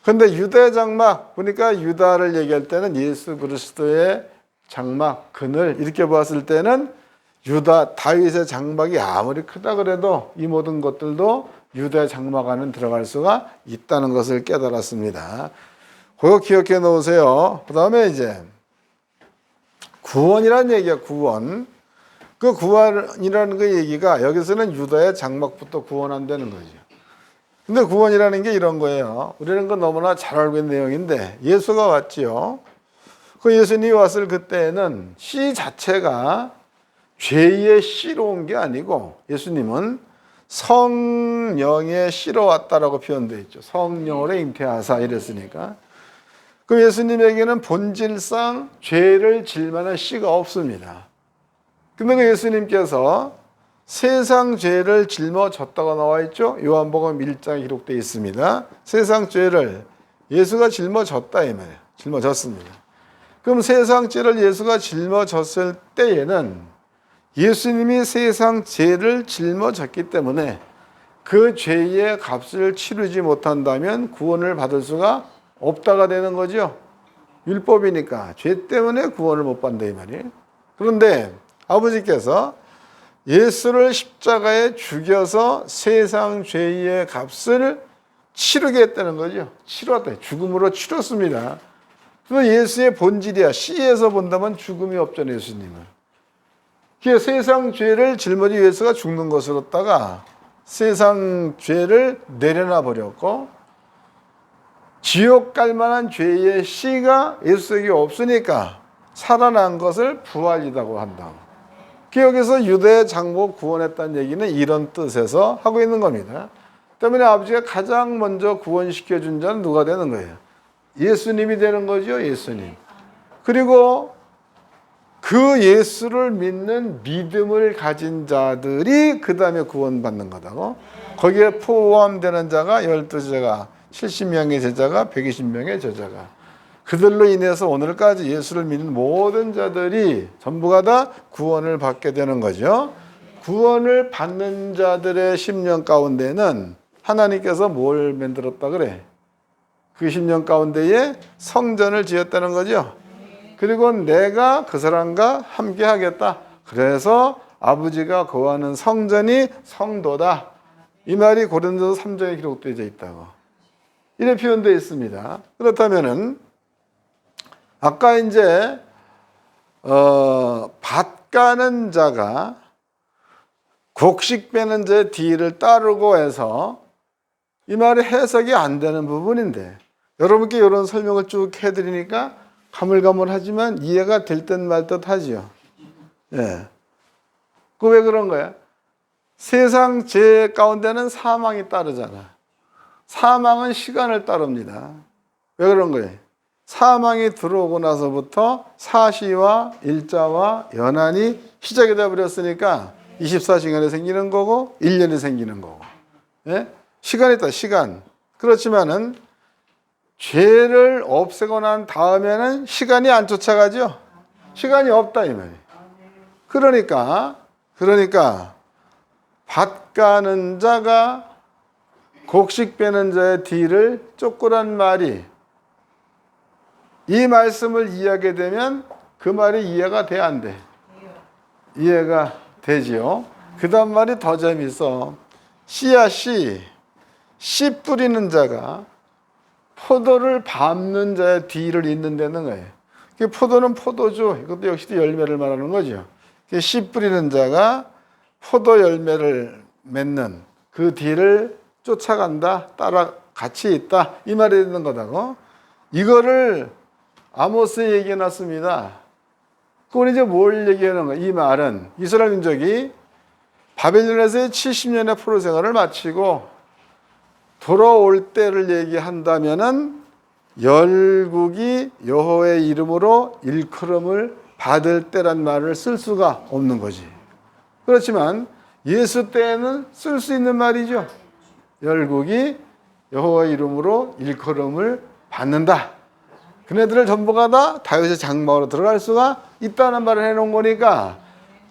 그런데 유다의 장막 보니까 유다를 얘기할 때는 예수 그리스도의 장막, 그늘, 이렇게 봤을 때는 유다, 다윗의 장막이 아무리 크다 그래도 이 모든 것들도 유다의 장막 안에 들어갈 수가 있다는 것을 깨달았습니다. 그거 기억해 놓으세요. 그 다음에 이제 구원이라는 얘기야, 구원. 그 구원이라는 그 얘기가 여기서는 유다의 장막부터 구원한다는 거죠. 근데 구원이라는 게 이런 거예요. 우리는 그 너무나 잘 알고 있는 내용인데, 예수가 왔지요. 그 예수님이 왔을 그때는 씨 자체가 죄의 씨로 온 게 아니고, 예수님은 성령의 씨로 왔다라고 표현되어 있죠. 성령으로 잉태하사 이랬으니까. 그럼 예수님에게는 본질상 죄를 질 만한 씨가 없습니다. 근데 그 예수님께서 세상 죄를 짊어졌다고 나와 있죠. 요한복음 1장에 기록되어 있습니다. 세상 죄를 예수가 짊어졌다 이 말이에요. 짊어졌습니다. 그럼 세상 죄를 예수가 짊어졌을 때에는 예수님이 세상 죄를 짊어졌기 때문에 그 죄의 값을 치르지 못한다면 구원을 받을 수가 없다가 되는 거죠. 율법이니까 죄 때문에 구원을 못 받는다 이 말이에요. 그런데 아버지께서 예수를 십자가에 죽여서 세상 죄의 값을 치르게 했다는 거죠. 치렀다. 죽음으로 치렀습니다. 그래서 예수의 본질이야. 씨에서 본다면 죽음이 없잖아요, 예수님은. 그래서 세상 죄를 짊어지 예수가 죽는 것으로다가 세상 죄를 내려놔 버렸고, 지옥 갈 만한 죄의 씨가 예수에게 없으니까 살아난 것을 부활이라고 한다. 여기서 유대의 장막 구원했다는 얘기는 이런 뜻에서 하고 있는 겁니다. 때문에 아버지가 가장 먼저 구원시켜 준 자는 누가 되는 거예요? 예수님이 되는 거죠, 예수님. 그리고 그 예수를 믿는 믿음을 가진 자들이 그 다음에 구원받는 거다고. 거기에 포함되는 자가 12제자가, 70명의 제자가, 120명의 제자가. 그들로 인해서 오늘까지 예수를 믿는 모든 자들이 전부가 다 구원을 받게 되는 거죠. 구원을 받는 자들의 심령 가운데는 하나님께서 뭘 만들었다 그래? 그 심령 가운데에 성전을 지었다는 거죠. 그리고 내가 그 사람과 함께 하겠다. 그래서 아버지가 거하는 성전이 성도다. 이 말이 고린도서 3장에 기록되어 있다고. 이렇게 표현되어 있습니다. 그렇다면은 아까 이제 밭 가는 자가 곡식 빼는 자의 뒤를 따르고 해서 이 말이 해석이 안 되는 부분인데, 여러분께 이런 설명을 쭉 해드리니까 가물가물하지만 이해가 될 듯 말 듯 하지요. 예. 그 왜 그런 거야? 세상 죄 가운데는 사망이 따르잖아. 사망은 시간을 따릅니다. 왜 그런 거예요? 사망이 들어오고 나서부터 사시와 일자와 연한이 시작이 되어버렸으니까 24시간이 생기는 거고 1년이 생기는 거고. 예? 시간이 있다, 시간. 그렇지만은 죄를 없애고 난 다음에는 시간이 안 쫓아가죠. 시간이 없다 이 말이에요. 그러니까 밭 가는 자가 곡식 빼는 자의 뒤를 쫓고란 말이, 이 말씀을 이해하게 되면 그 말이 이해가 돼, 안 돼? 이해가 되지요. 그 다음 말이 더 재밌어. 씨앗이 씨 뿌리는 자가 포도를 밟는 자의 뒤를 잇는다는 거예요. 포도는 포도주, 이것도 역시 열매를 말하는 거죠. 씨 뿌리는 자가 포도 열매를 맺는 그 뒤를 쫓아간다, 따라 같이 있다, 이 말이 되는 거다고. 이거를 아모스에 얘기해 놨습니다. 그건 이제 뭘 얘기하는 거야? 이 말은 이스라엘 민족이 바벨론에서의 70년의 포로 생활을 마치고 돌아올 때를 얘기한다면은 열국이 여호와의 이름으로 일컬음을 받을 때란 말을 쓸 수가 없는 거지. 그렇지만 예수 때에는 쓸 수 있는 말이죠. 열국이 여호와의 이름으로 일컬음을 받는다. 그네들을 전부가 다 다윗의 장막으로 들어갈 수가 있다는 말을 해놓은 거니까,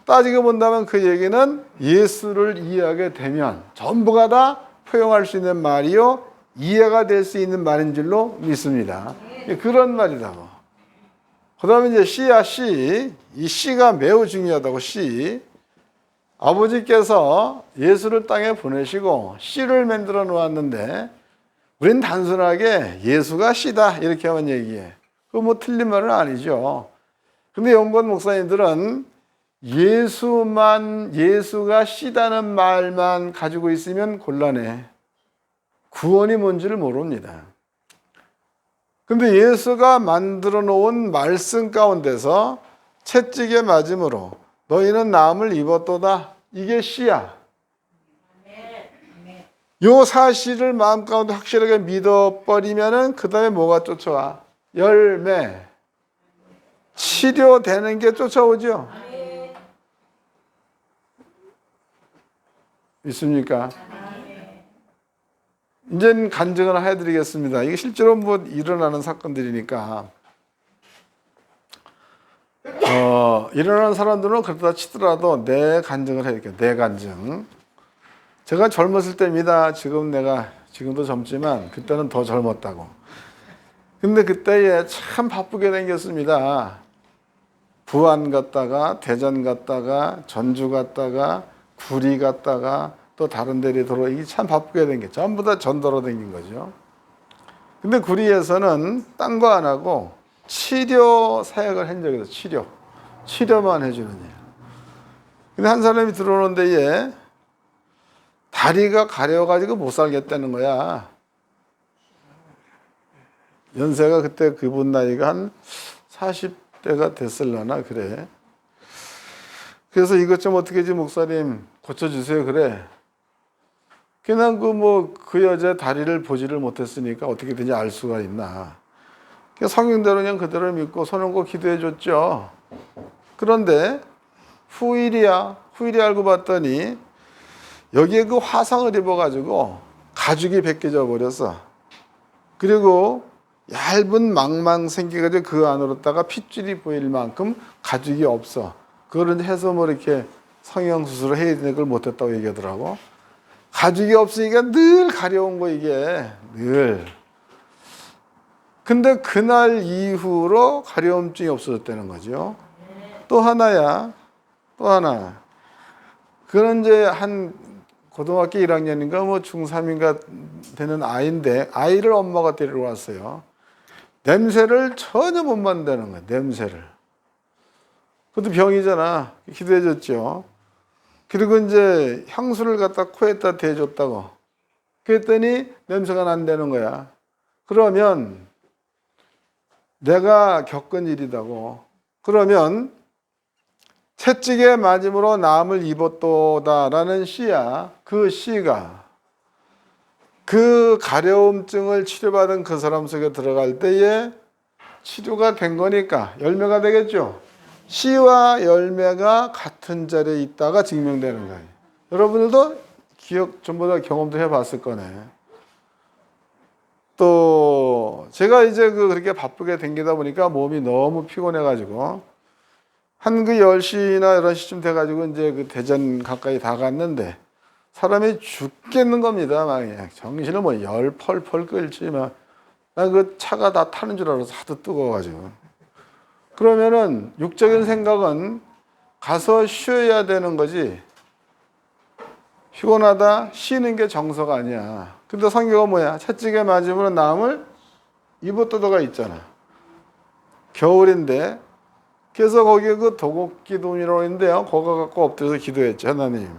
따지고 본다면 그 얘기는 예수를 이해하게 되면 전부가 다 포용할 수 있는 말이요, 이해가 될 수 있는 말인 줄로 믿습니다. 그런 말이라고. 그 다음에 이제 씨앗이, 이 씨가 매우 중요하다고. 씨, 아버지께서 예수를 땅에 보내시고 씨를 만들어 놓았는데 우린 단순하게 예수가 씨다 이렇게 하면 얘기해. 그거 뭐 틀린 말은 아니죠. 근데 연구원 목사님들은 예수가 씨다는 말만 가지고 있으면 곤란해. 구원이 뭔지를 모릅니다. 근데 예수가 만들어 놓은 말씀 가운데서 채찍에 맞음으로 너희는 나음을 입었도다, 이게 씨야. 요 사실을 마음 가운데 확실하게 믿어버리면은 그 다음에 뭐가 쫓아와? 열매. 치료되는 게 쫓아오죠. 있습니까? 이제는 간증을 해드리겠습니다. 이게 실제로 뭐 일어나는 사건들이니까. 일어나는 사람들은 그러다 치더라도 내 간증을 해야겠죠. 내 간증. 제가 젊었을 때입니다. 지금도 젊지만 그때는 더 젊었다고. 근데 그때에 참 바쁘게 다녔습니다. 부안 갔다가 대전 갔다가 전주 갔다가 구리 갔다가 또 다른 데로 돌아, 이게 참 바쁘게 된 게 전부 다 전도로 다닌 거죠. 근데 구리에서는 딴 거 안 하고 치료 사역을 한 적이 있어요. 치료만 해주는 일. 근데 한 사람이 들어오는 데에 다리가 가려가지고 못 살겠다는 거야. 연세가 그때 그분 나이가 한 40대가 됐을라나 그래. 그래서 이것 좀 어떻게 지 목사님 고쳐주세요 그래. 그냥 그 여자 다리를 보지를 못했으니까 어떻게든지 알 수가 있나. 성경대로 그냥 그대로 믿고 손 얹고 기도해 줬죠. 그런데 후일이 알고 봤더니 여기에 그 화상을 입어가지고 가죽이 벗겨져 버렸어. 그리고 얇은 망망 생겨가지고 그 안으로다가 핏줄이 보일 만큼 가죽이 없어. 그걸 해서 뭐 이렇게 성형수술을 해야 되는 걸 못했다고 얘기하더라고. 가죽이 없으니까 늘 가려운 거, 이게 늘. 근데 그날 이후로 가려움증이 없어졌다는 거죠. 또 하나. 그는 이제 한 고등학교 1학년인가 뭐 중3인가 되는 아이인데, 아이를 엄마가 데리러 왔어요. 냄새를 전혀 못 맡는다는 거야, 냄새를. 그것도 병이잖아. 기도해 줬죠. 그리고 이제 향수를 갖다 코에다 대줬다고. 그랬더니 냄새가 난다는 거야. 그러면 내가 겪은 일이다고. 그러면 채찍에 맞음으로 나음을 입었도다라는 씨야. 그 씨가 그 가려움증을 치료받은 그 사람 속에 들어갈 때에 치료가 된 거니까 열매가 되겠죠. 씨와 열매가 같은 자리에 있다가 증명되는 거예요. 여러분들도 전부 다 경험도 해봤을 거네. 또 제가 이제 그렇게 바쁘게 댕기다 보니까 몸이 너무 피곤해가지고 한 10시나 11시쯤 돼가지고 이제 그 대전 가까이 다 갔는데 사람이 죽겠는 겁니다. 막 정신을 뭐 열 펄펄 끌지 막. 난 그 차가 다 타는 줄 알아서 하도 뜨거워가지고. 그러면은 육적인 생각은 가서 쉬어야 되는 거지. 피곤하다 쉬는 게 정서가 아니야. 근데 성경은 뭐야? 채찍에 맞으면 남을 입어떠도가 있잖아. 겨울인데. 그래서 거기에 그 도곡기도이라고 있는데요. 거기 갖고 엎드려서 기도했죠. 하나님.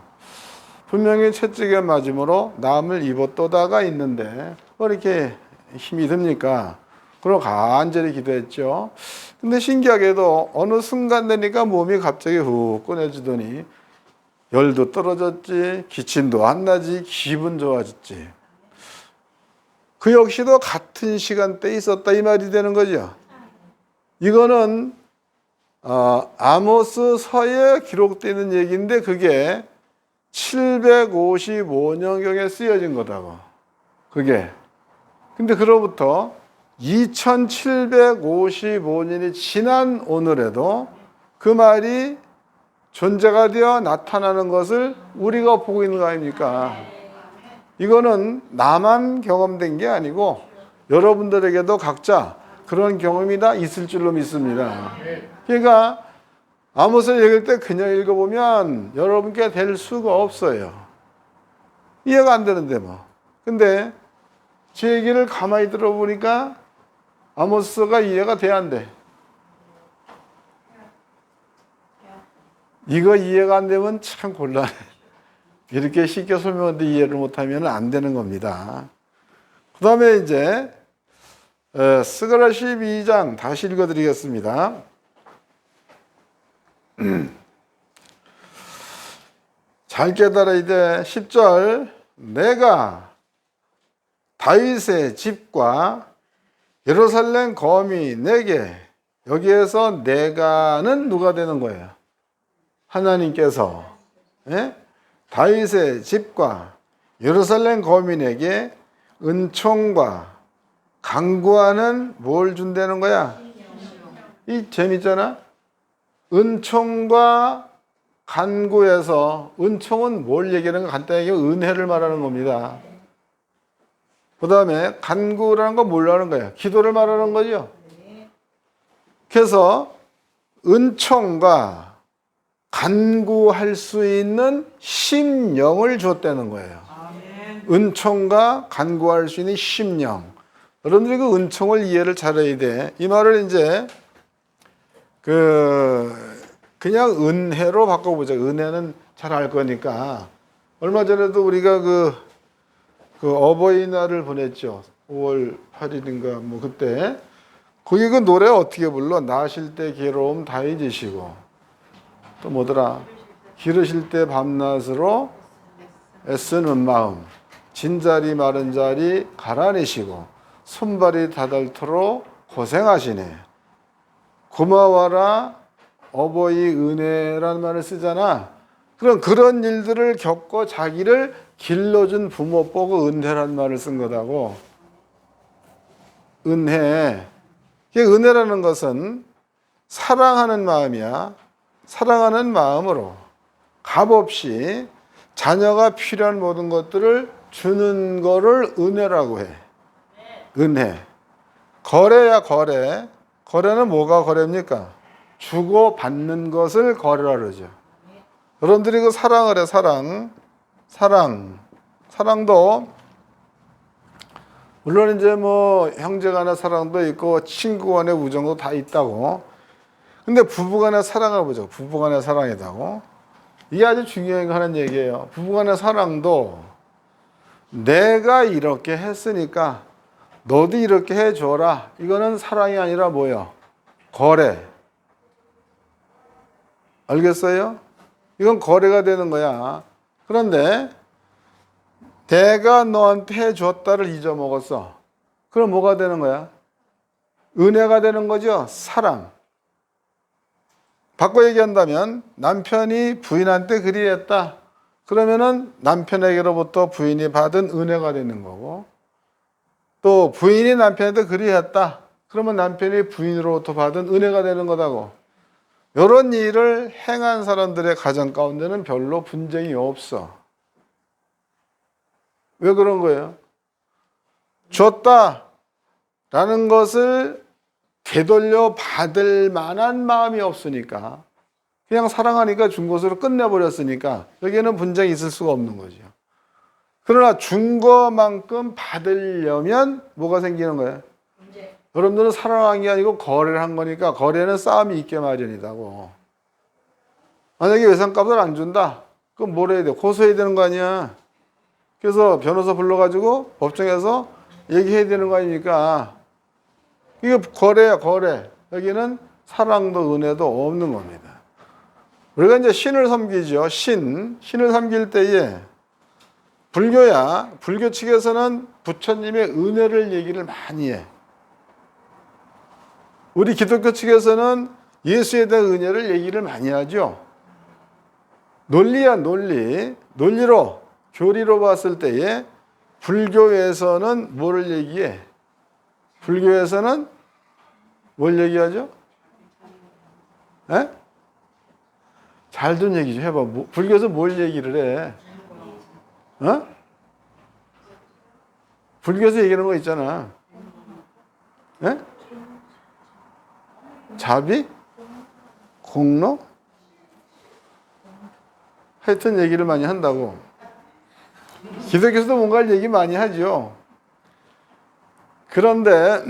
분명히 채찍에 맞음으로 남을 입어떠다가 있는데 뭐 이렇게 힘이 듭니까? 그럼 간절히 기도했죠. 근데 신기하게도 어느 순간 되니까 몸이 갑자기 훅 꺼내지더니 열도 떨어졌지, 기침도 안 나지, 기분 좋아졌지. 그 역시도 같은 시간대에 있었다 이 말이 되는 거죠. 이거는 아모스서에 기록되어 있는 얘기인데 그게 755년경에 쓰여진 거다고. 그게. 근데 그로부터 2755년이 지난 오늘에도 그 말이 존재가 되어 나타나는 것을 우리가 보고 있는 거 아닙니까? 이거는 나만 경험된 게 아니고 여러분들에게도 각자 그런 경험이 다 있을 줄로 믿습니다. 그러니까 아모스를 읽을 때 그냥 읽어보면 여러분께 될 수가 없어요. 이해가 안 되는데 뭐. 근데 제 얘기를 가만히 들어보니까 아모스가 이해가 돼야 안 돼. 이거 이해가 안 되면 참 곤란해. 이렇게 쉽게 설명하는데 이해를 못하면 안 되는 겁니다. 그 다음에 이제 스가랴 12장 다시 읽어드리겠습니다. 잘 깨달아 이제 10절 내가 다윗의 집과 예루살렘 거미 내게 여기에서 내가는 누가 되는 거예요? 하나님께서 다윗의 집과 예루살렘 거민에게 은총과 간구하는 뭘 준다는 거야? 이 재밌잖아. 은총과 간구에서 은총은 뭘 얘기하는 거 간단하게 은혜를 말하는 겁니다. 그 다음에 간구라는 건 뭘 하는 거야? 기도를 말하는 거죠. 그래서 은총과 간구할 수 있는 심령을 줬다는 거예요. 은총과 간구할 수 있는 심령. 여러분들이 그 은총을 이해를 잘해야 돼. 이 말을 이제 그냥 은혜로 바꿔보자. 은혜는 잘 알 거니까. 얼마 전에도 우리가 그 어버이날을 보냈죠. 5월 8일인가 뭐 그때. 거기 그 노래 어떻게 불러? 나실 때 괴로움 다 잊으시고. 또 뭐더라? 기르실 때 밤낮으로 애쓰는 마음. 진자리 마른 자리 갈아내시고 손발이 다닳도록 고생하시네. 고마워라 어버이 은혜라는 말을 쓰잖아. 그런 일들을 겪고 자기를 길러준 부모 보고 은혜라는 말을 쓴 거다고. 은혜. 은혜라는 것은 사랑하는 마음이야. 사랑하는 마음으로 값없이 자녀가 필요한 모든 것들을 주는 거를 은혜라고 해. 은혜. 거래야 거래. 거래는 뭐가 거래입니까? 주고 받는 것을 거래라 그러죠. 여러분들이 그 사랑을 해. 사랑도 물론 이제 뭐 형제 간의 사랑도 있고 친구 간의 우정도 다 있다고. 근데 부부 간의 사랑을 보죠. 부부 간의 사랑이라고. 이게 아주 중요한 거 하는 얘기예요. 부부 간의 사랑도 내가 이렇게 했으니까 너도 이렇게 해줘라. 이거는 사랑이 아니라 뭐예요? 거래. 알겠어요? 이건 거래가 되는 거야. 그런데 내가 너한테 해줬다를 잊어먹었어. 그럼 뭐가 되는 거야? 은혜가 되는 거죠. 사랑. 바꿔 얘기한다면 남편이 부인한테 그리했다. 그러면은 남편에게로부터 부인이 받은 은혜가 되는 거고, 또 부인이 남편한테 그리했다. 그러면 남편이 부인으로부터 받은 은혜가 되는 거다고. 이런 일을 행한 사람들의 가정 가운데는 별로 분쟁이 없어. 왜 그런 거예요? 줬다라는 것을 되돌려 받을 만한 마음이 없으니까, 그냥 사랑하니까 준 것으로 끝내버렸으니까 여기에는 분쟁이 있을 수가 없는 거죠. 그러나 준 것만큼 받으려면 뭐가 생기는 거예요? 문제. 여러분들은 사랑한 게 아니고 거래를 한 거니까 거래는 싸움이 있게 마련이다고. 만약에 외상값을 안 준다? 그럼 뭘 해야 돼? 고소해야 되는 거 아니야? 그래서 변호사 불러가지고 법정에서 얘기해야 되는 거 아닙니까? 이게 거래야, 거래. 여기는 사랑도 은혜도 없는 겁니다. 우리가 이제 신을 섬기죠. 신을 섬길 때에 불교야, 불교 측에서는 부처님의 은혜를 얘기를 많이 해. 우리 기독교 측에서는 예수에 대한 은혜를 얘기를 많이 하죠. 논리야, 논리. 논리로, 교리로 봤을 때에 불교에서는 뭐를 얘기해? 불교에서는 뭘 얘기하죠? 에? 잘 든 얘기 좀 해봐. 불교에서 뭘 얘기를 해? 어? 불교에서 얘기하는 거 있잖아. 에? 자비? 공로? 하여튼 얘기를 많이 한다고. 기독교에서도 뭔가를 얘기 많이 하죠. 그런데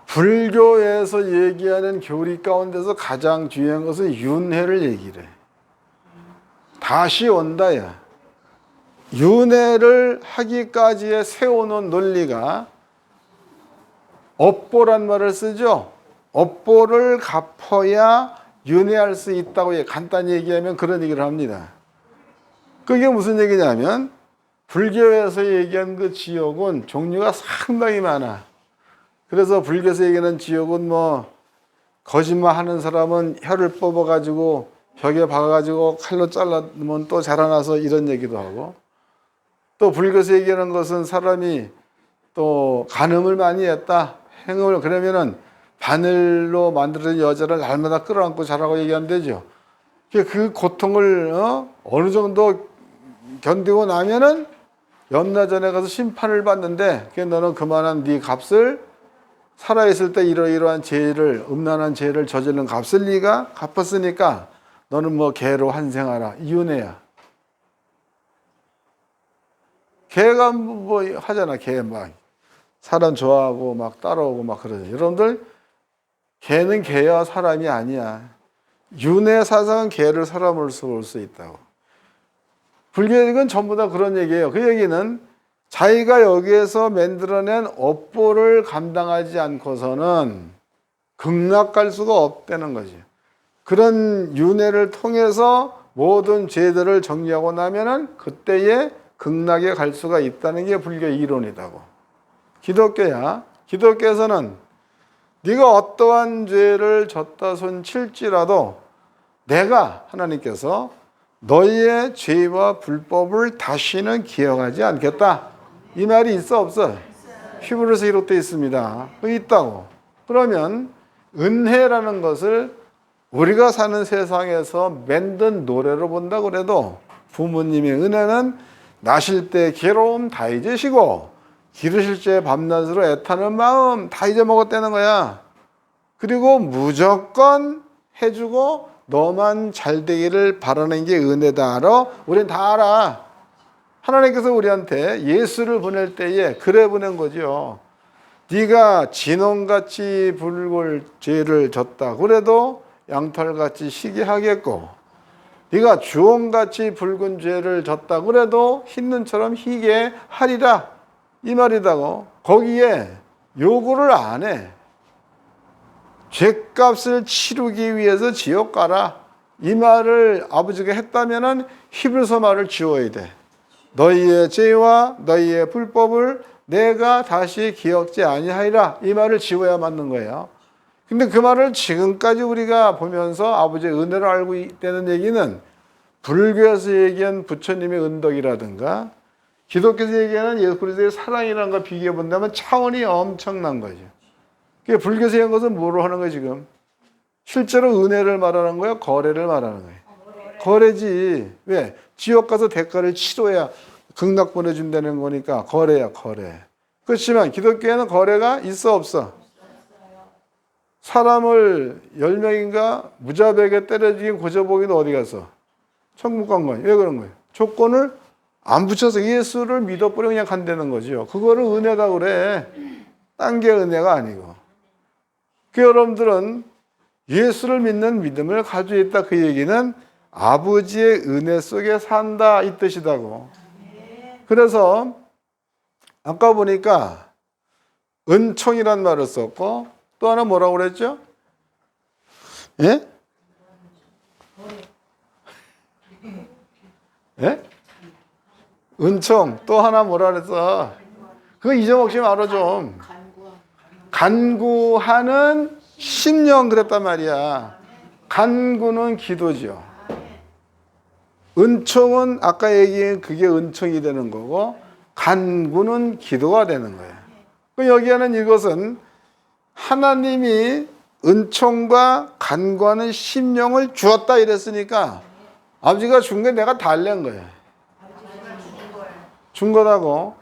불교에서 얘기하는 교리 가운데서 가장 중요한 것은 윤회를 얘기를 해. 다시 온다야. 윤회를 하기까지에 세워놓은 논리가 업보란 말을 쓰죠. 업보를 갚아야 윤회할 수 있다고 간단히 얘기하면 그런 얘기를 합니다. 그게 무슨 얘기냐면 불교에서 얘기한 그 지옥은 종류가 상당히 많아. 그래서 불교에서 얘기하는 지옥은 뭐 거짓말 하는 사람은 혀를 뽑아가지고 벽에 박아가지고 칼로 잘라면 또 자라나서 이런 얘기도 하고, 또 불교에서 얘기하는 것은 사람이 또 간음을 많이 했다, 행음을, 그러면은 바늘로 만들어진 여자를 날마다 끌어안고 자라고 얘기하면 되죠. 그 고통을 어느 정도 견디고 나면은 연나전에 가서 심판을 받는데, 너는 그만한 네 값을, 살아있을 때 이러이러한 죄를, 음란한 죄를 저지른 값을 네가 갚았으니까 너는 뭐 개로 환생하라. 이윤회야. 개가 뭐 하잖아. 개 막 사람 좋아하고 막 따라오고 막 그러죠. 여러분들, 개는 개야 사람이 아니야. 윤회 사상은 개를 사람으로 볼 수 있다고. 불교는 전부 다 그런 얘기예요. 그 얘기는 자기가 여기에서 만들어낸 업보를 감당하지 않고서는 극락갈 수가 없다는 거죠. 그런 윤회를 통해서 모든 죄들을 정리하고 나면은 그때에 극락에 갈 수가 있다는 게 불교 이론이라고. 기독교야. 기독교에서는 네가 어떠한 죄를 졌다 손 칠지라도 내가, 하나님께서 너희의 죄와 불법을 다시는 기억하지 않겠다. 이 말이 있어 없어? 히브리서 기록되어 있습니다. 있다고. 그러면 은혜라는 것을 우리가 사는 세상에서 만든 노래로 본다고 그래도 부모님의 은혜는 나실 때 괴로움 다 잊으시고 기르실 때 밤낮으로 애타는 마음 다 잊어먹었다는 거야. 그리고 무조건 해주고 너만 잘 되기를 바라는 게 은혜다. 알아? 우린 다 알아. 하나님께서 우리한테 예수를 보낼 때에 그래 보낸 거죠. 네가 진홍같이 붉을 죄를 졌다 그래도 양털같이 희게 하겠고, 네가 주홍같이 붉은 죄를 졌다 그래도 흰 눈처럼 희게 하리라. 이 말이다고. 거기에 요구를 안 해. 죄값을 치르기 위해서 지옥 가라. 이 말을 아버지가 했다면은 히브리서 말을 지워야 돼. 너희의 죄와 너희의 불법을 내가 다시 기억지 아니하리라. 이 말을 지워야 맞는 거예요. 근데 그 말을 지금까지 우리가 보면서 아버지의 은혜를 알고 있다는 얘기는 불교에서 얘기한 부처님의 은덕이라든가 기독교에서 얘기하는 예수 그리스도의 사랑이라는 걸 비교해 본다면 차원이 엄청난 거죠. 그게 불교에서 얘기한 것은 뭐로 하는 거예요 지금? 실제로 은혜를 말하는 거예요? 거래를 말하는 거예요? 거래지. 왜? 지옥 가서 대가를 치러야 극락 보내준다는 거니까 거래야, 거래. 그렇지만 기독교에는 거래가 있어, 없어? 사람을 10명인가 무자백에 때려 죽인 고저보기는 어디 가서? 천국 간 거예요. 왜 그런 거예요? 조건을 안 붙여서 예수를 믿어버리고 그냥 간다는 거죠. 그거를 은혜다 그래. 딴 게 은혜가 아니고. 그 여러분들은 예수를 믿는 믿음을 가지고 있다. 그 얘기는 아버지의 은혜 속에 산다 이 뜻이다고. 그래서 아까 보니까 은총이란 말을 썼고 또 하나 뭐라고 그랬죠? 예? 예? 은총 또 하나 뭐라 그랬어? 그거 잊어먹지 말아 좀. 간구하는 심령 그랬단 말이야. 간구는 기도죠. 은총은 아까 얘기한 그게 은총이 되는 거고 간구는 기도가 되는 거예요. 여기에는 이것은 하나님이 은총과 간구하는 심령을 주었다 이랬으니까 아버지가 준 게 내가 달랜 거예요. 준 거라고.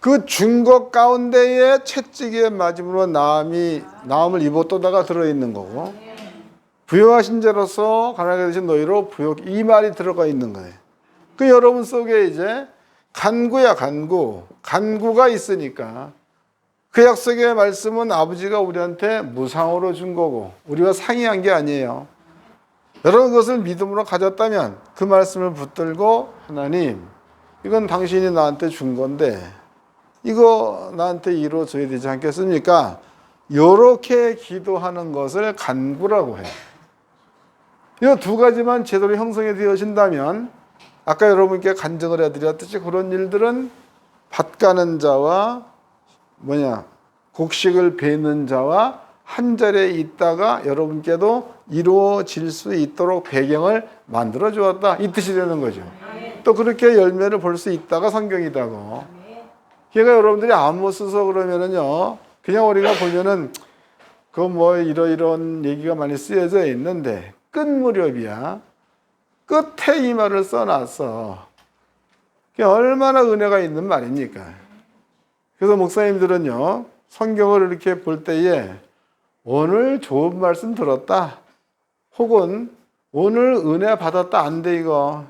그 준 것 가운데에 채찍에 맞음으로 나음을 입었다가 들어있는 거고 부요하신 자로서 가난하게 되신 너희로 부욕 이 말이 들어가 있는 거예요. 그 여러분 속에 이제 간구야 간구가 있으니까 그 약속의 말씀은 아버지가 우리한테 무상으로 준 거고 우리가 상의한 게 아니에요. 여러분 그것을 믿음으로 가졌다면 그 말씀을 붙들고 하나님 이건 당신이 나한테 준 건데 이거 나한테 이루어져야 되지 않겠습니까? 이렇게 기도하는 것을 간구라고 해요. 이 두 가지만 제대로 형성이 되어진다면 아까 여러분께 간증을 해드렸듯이 그런 일들은 밭 가는 자와 곡식을 베는 자와 한 자리에 있다가 여러분께도 이루어질 수 있도록 배경을 만들어 주었다 이 뜻이 되는 거죠. 또 그렇게 열매를 볼 수 있다가 성경이다고. 그러니까 여러분들이 안 못 써서 그러면은요 그냥 우리가 보면은 그 이런 얘기가 많이 쓰여져 있는데 끝 무렵이야. 끝에 이 말을 써놨어. 그게 얼마나 은혜가 있는 말입니까? 그래서 목사님들은요, 성경을 이렇게 볼 때에 오늘 좋은 말씀 들었다. 혹은 오늘 은혜 받았다. 안 돼, 이거.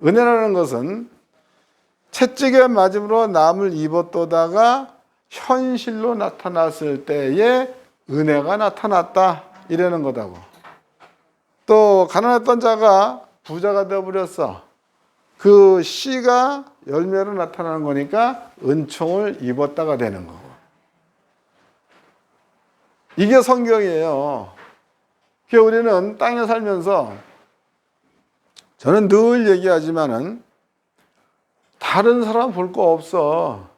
은혜라는 것은 채찍에 맞음으로 남을 입었도다가 현실로 나타났을 때에 은혜가 나타났다. 이러는 거다고. 또 가난했던 자가 부자가 되어버렸어. 그 씨가 열매로 나타나는 거니까 은총을 입었다가 되는 거고. 이게 성경이에요. 그래서 우리는 땅에 살면서 저는 늘 얘기하지만은 다른 사람 볼 거 없어.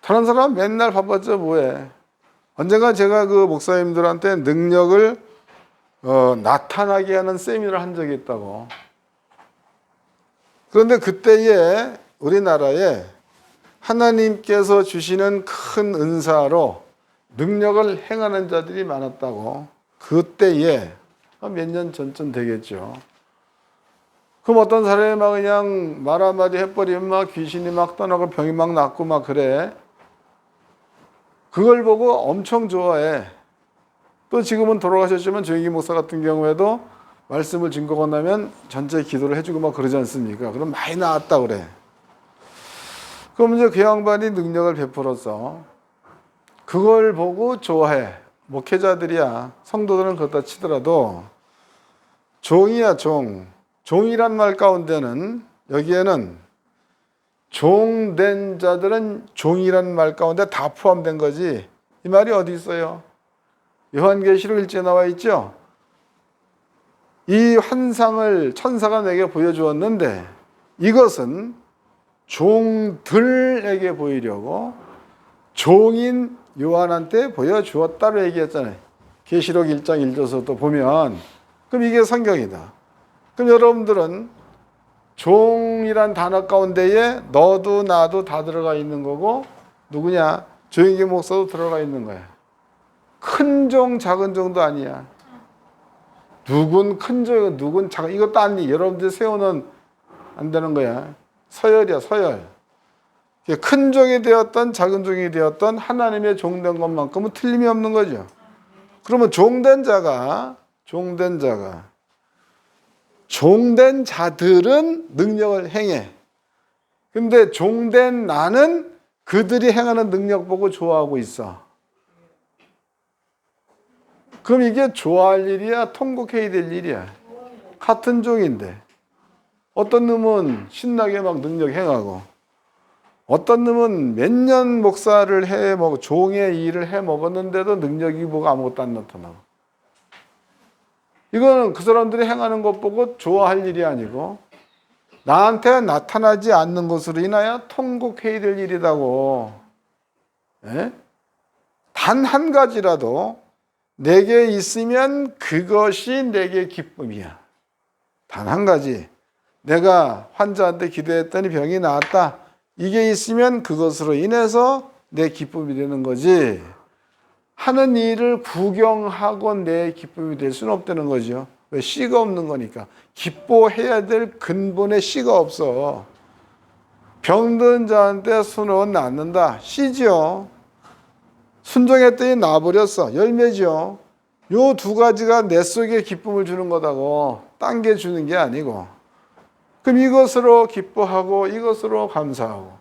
다른 사람 맨날 바빴죠 뭐해. 언젠가 제가 그 목사님들한테 능력을 나타나게 하는 세미나를 한 적이 있다고. 그런데 그때에 우리나라에 하나님께서 주시는 큰 은사로 능력을 행하는 자들이 많았다고. 그때에 몇 년 전쯤 되겠죠. 그럼 어떤 사람이 막 그냥 말 한마디 해버리면 막 귀신이 막 떠나고 병이 막 낫고 막 그래. 그걸 보고 엄청 좋아해. 또 지금은 돌아가셨지만 조영기 목사 같은 경우에도 말씀을 증거하고 나면 전체 기도를 해주고 막 그러지 않습니까? 그럼 많이 나았다 그래. 그럼 이제 그 양반이 능력을 베풀어서 그걸 보고 좋아해. 목회자들이야. 성도들은 그렇다 치더라도 종이야 종. 종이란 말 가운데는 여기에는 종된 자들은 종이란 말 가운데 다 포함된 거지. 이 말이 어디 있어요? 요한계시록 1장에 나와 있죠. 이 환상을 천사가 내게 보여주었는데 이것은 종들에게 보이려고 종인 요한한테 보여주었다고 얘기했잖아요. 계시록 1장 1절서도 보면 그럼 이게 성경이다. 그럼 여러분들은 종이란 단어 가운데에 너도 나도 다 들어가 있는 거고 누구냐? 조영기 목사도 들어가 있는 거야. 큰 종, 작은 종도 아니야. 누군 큰 종, 누군 작은, 이것도 아니. 여러분들이 세우는 안 되는 거야. 서열이야, 서열. 큰 종이 되었던 작은 종이 되었던 하나님의 종된 것만큼은 틀림이 없는 거죠. 그러면 종된 자들은 능력을 행해. 근데 종된 나는 그들이 행하는 능력 보고 좋아하고 있어. 그럼 이게 좋아할 일이야? 통곡해야 될 일이야? 같은 종인데. 어떤 놈은 신나게 막 능력 행하고, 어떤 놈은 몇 년 목사를 종의 일을 해 먹었는데도 능력이 뭐가 아무것도 안 나타나고. 이거는 그 사람들이 행하는 것 보고 좋아할 일이 아니고, 나한테 나타나지 않는 것으로 인하여 통곡해야 될 일이라고. 단 한 가지라도 내게 있으면 그것이 내게 기쁨이야. 단 한 가지. 내가 환자한테 기도했더니 병이 나았다. 이게 있으면 그것으로 인해서 내 기쁨이 되는 거지. 하는 일을 구경하고 내 기쁨이 될 수는 없다는 거죠. 왜? 씨가 없는 거니까. 기뻐해야 될 근본에 씨가 없어. 병든 자한테 손은 낫는다. 씨죠. 순종했더니 나버렸어. 열매죠. 요 두 가지가 내 속에 기쁨을 주는 거다고. 딴 게 주는 게 아니고. 그럼 이것으로 기뻐하고 이것으로 감사하고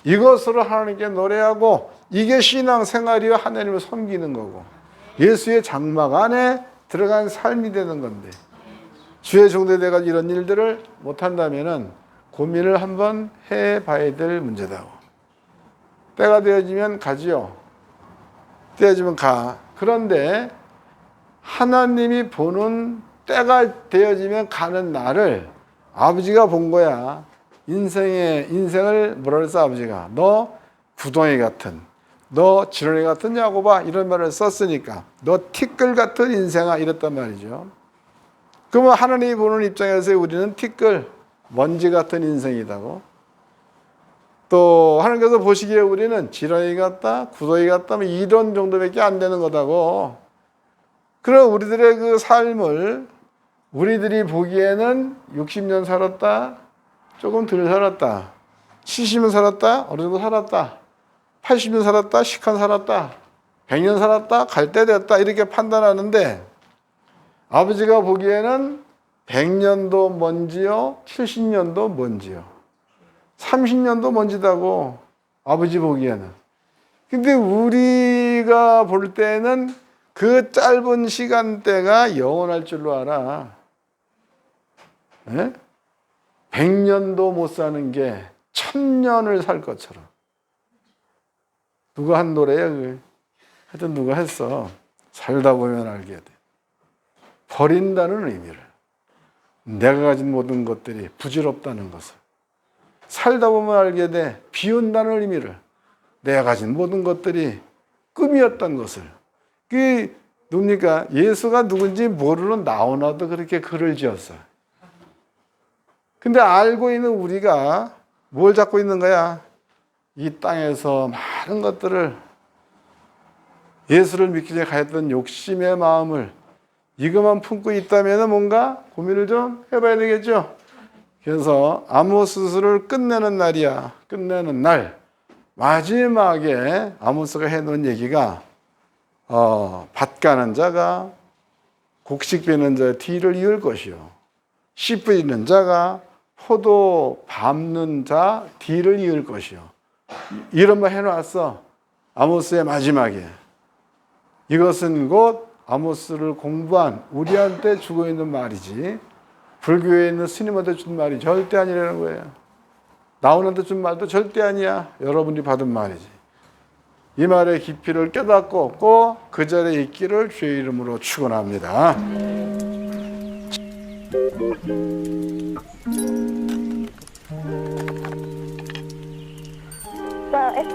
이것으로 하나님께 노래하고 이게 신앙생활이요 하나님을 섬기는 거고 예수의 장막 안에 들어간 삶이 되는 건데 주의 종되대가 이런 일들을 못한다면 고민을 한번 해봐야 될 문제다고. 때가 되어지면 가지요. 되어지면 가. 그런데 하나님이 보는 때가 되어지면 가는 날을 아버지가 본 거야. 인생을 뭐라 그랬어, 아버지가? 너 구덩이 같은, 너 지렁이 같은 야곱아, 이런 말을 썼으니까. 너 티끌 같은 인생아, 이랬단 말이죠. 그러면 하나님이 보는 입장에서 우리는 티끌, 먼지 같은 인생이라고. 또 하나님께서 보시기에 우리는 지렁이 같다, 구덩이 같다, 이런 정도밖에 안 되는 거다고. 그럼 우리들의 그 삶을 우리들이 보기에는 60년 살았다, 조금 덜 살았다, 70년 살았다, 어느 정도 살았다, 80년 살았다, 시간 살았다, 100년 살았다, 갈 때 됐다, 이렇게 판단하는데 아버지가 보기에는 100년도 먼지요, 70년도 먼지요, 30년도 먼지다고 아버지 보기에는. 근데 우리가 볼 때는 그 짧은 시간대가 영원할 줄로 알아. 100년도 못 사는 게 1000년을 살 것처럼. 누가 한 노래야? 하여튼 누가 했어. 살다 보면 알게 돼. 버린다는 의미를. 내가 가진 모든 것들이 부질없다는 것을. 살다 보면 알게 돼. 비운다는 의미를. 내가 가진 모든 것들이 꿈이었던 것을. 그게 누굽니까? 예수가 누군지 모르는 나오나도 그렇게 글을 지었어요. 근데 알고 있는 우리가 뭘 잡고 있는 거야? 이 땅에서 많은 것들을 예수를 믿기 전에 가졌던 욕심의 마음을 이것만 품고 있다면 뭔가 고민을 좀 해봐야 되겠죠? 그래서 아모스를 끝내는 날이야. 끝내는 날. 마지막에 아모스가 해놓은 얘기가 밭 가는 자가 곡식 베는 자의 뒤를 이을 것이요. 씨 뿌리는 자가 포도 밟는 자 뒤를 이을 것이요. 이런 말 해놨어. 아모스의 마지막에. 이것은 곧 아모스를 공부한 우리한테 주고 있는 말이지 불교에 있는 스님한테 준 말이 절대 아니라는 거예요. 나오는데 준 말도 절대 아니야. 여러분이 받은 말이지. 이 말의 깊이를 깨닫고 꼭 그 자리에 있기를 주의 이름으로 축원합니다. Well, it's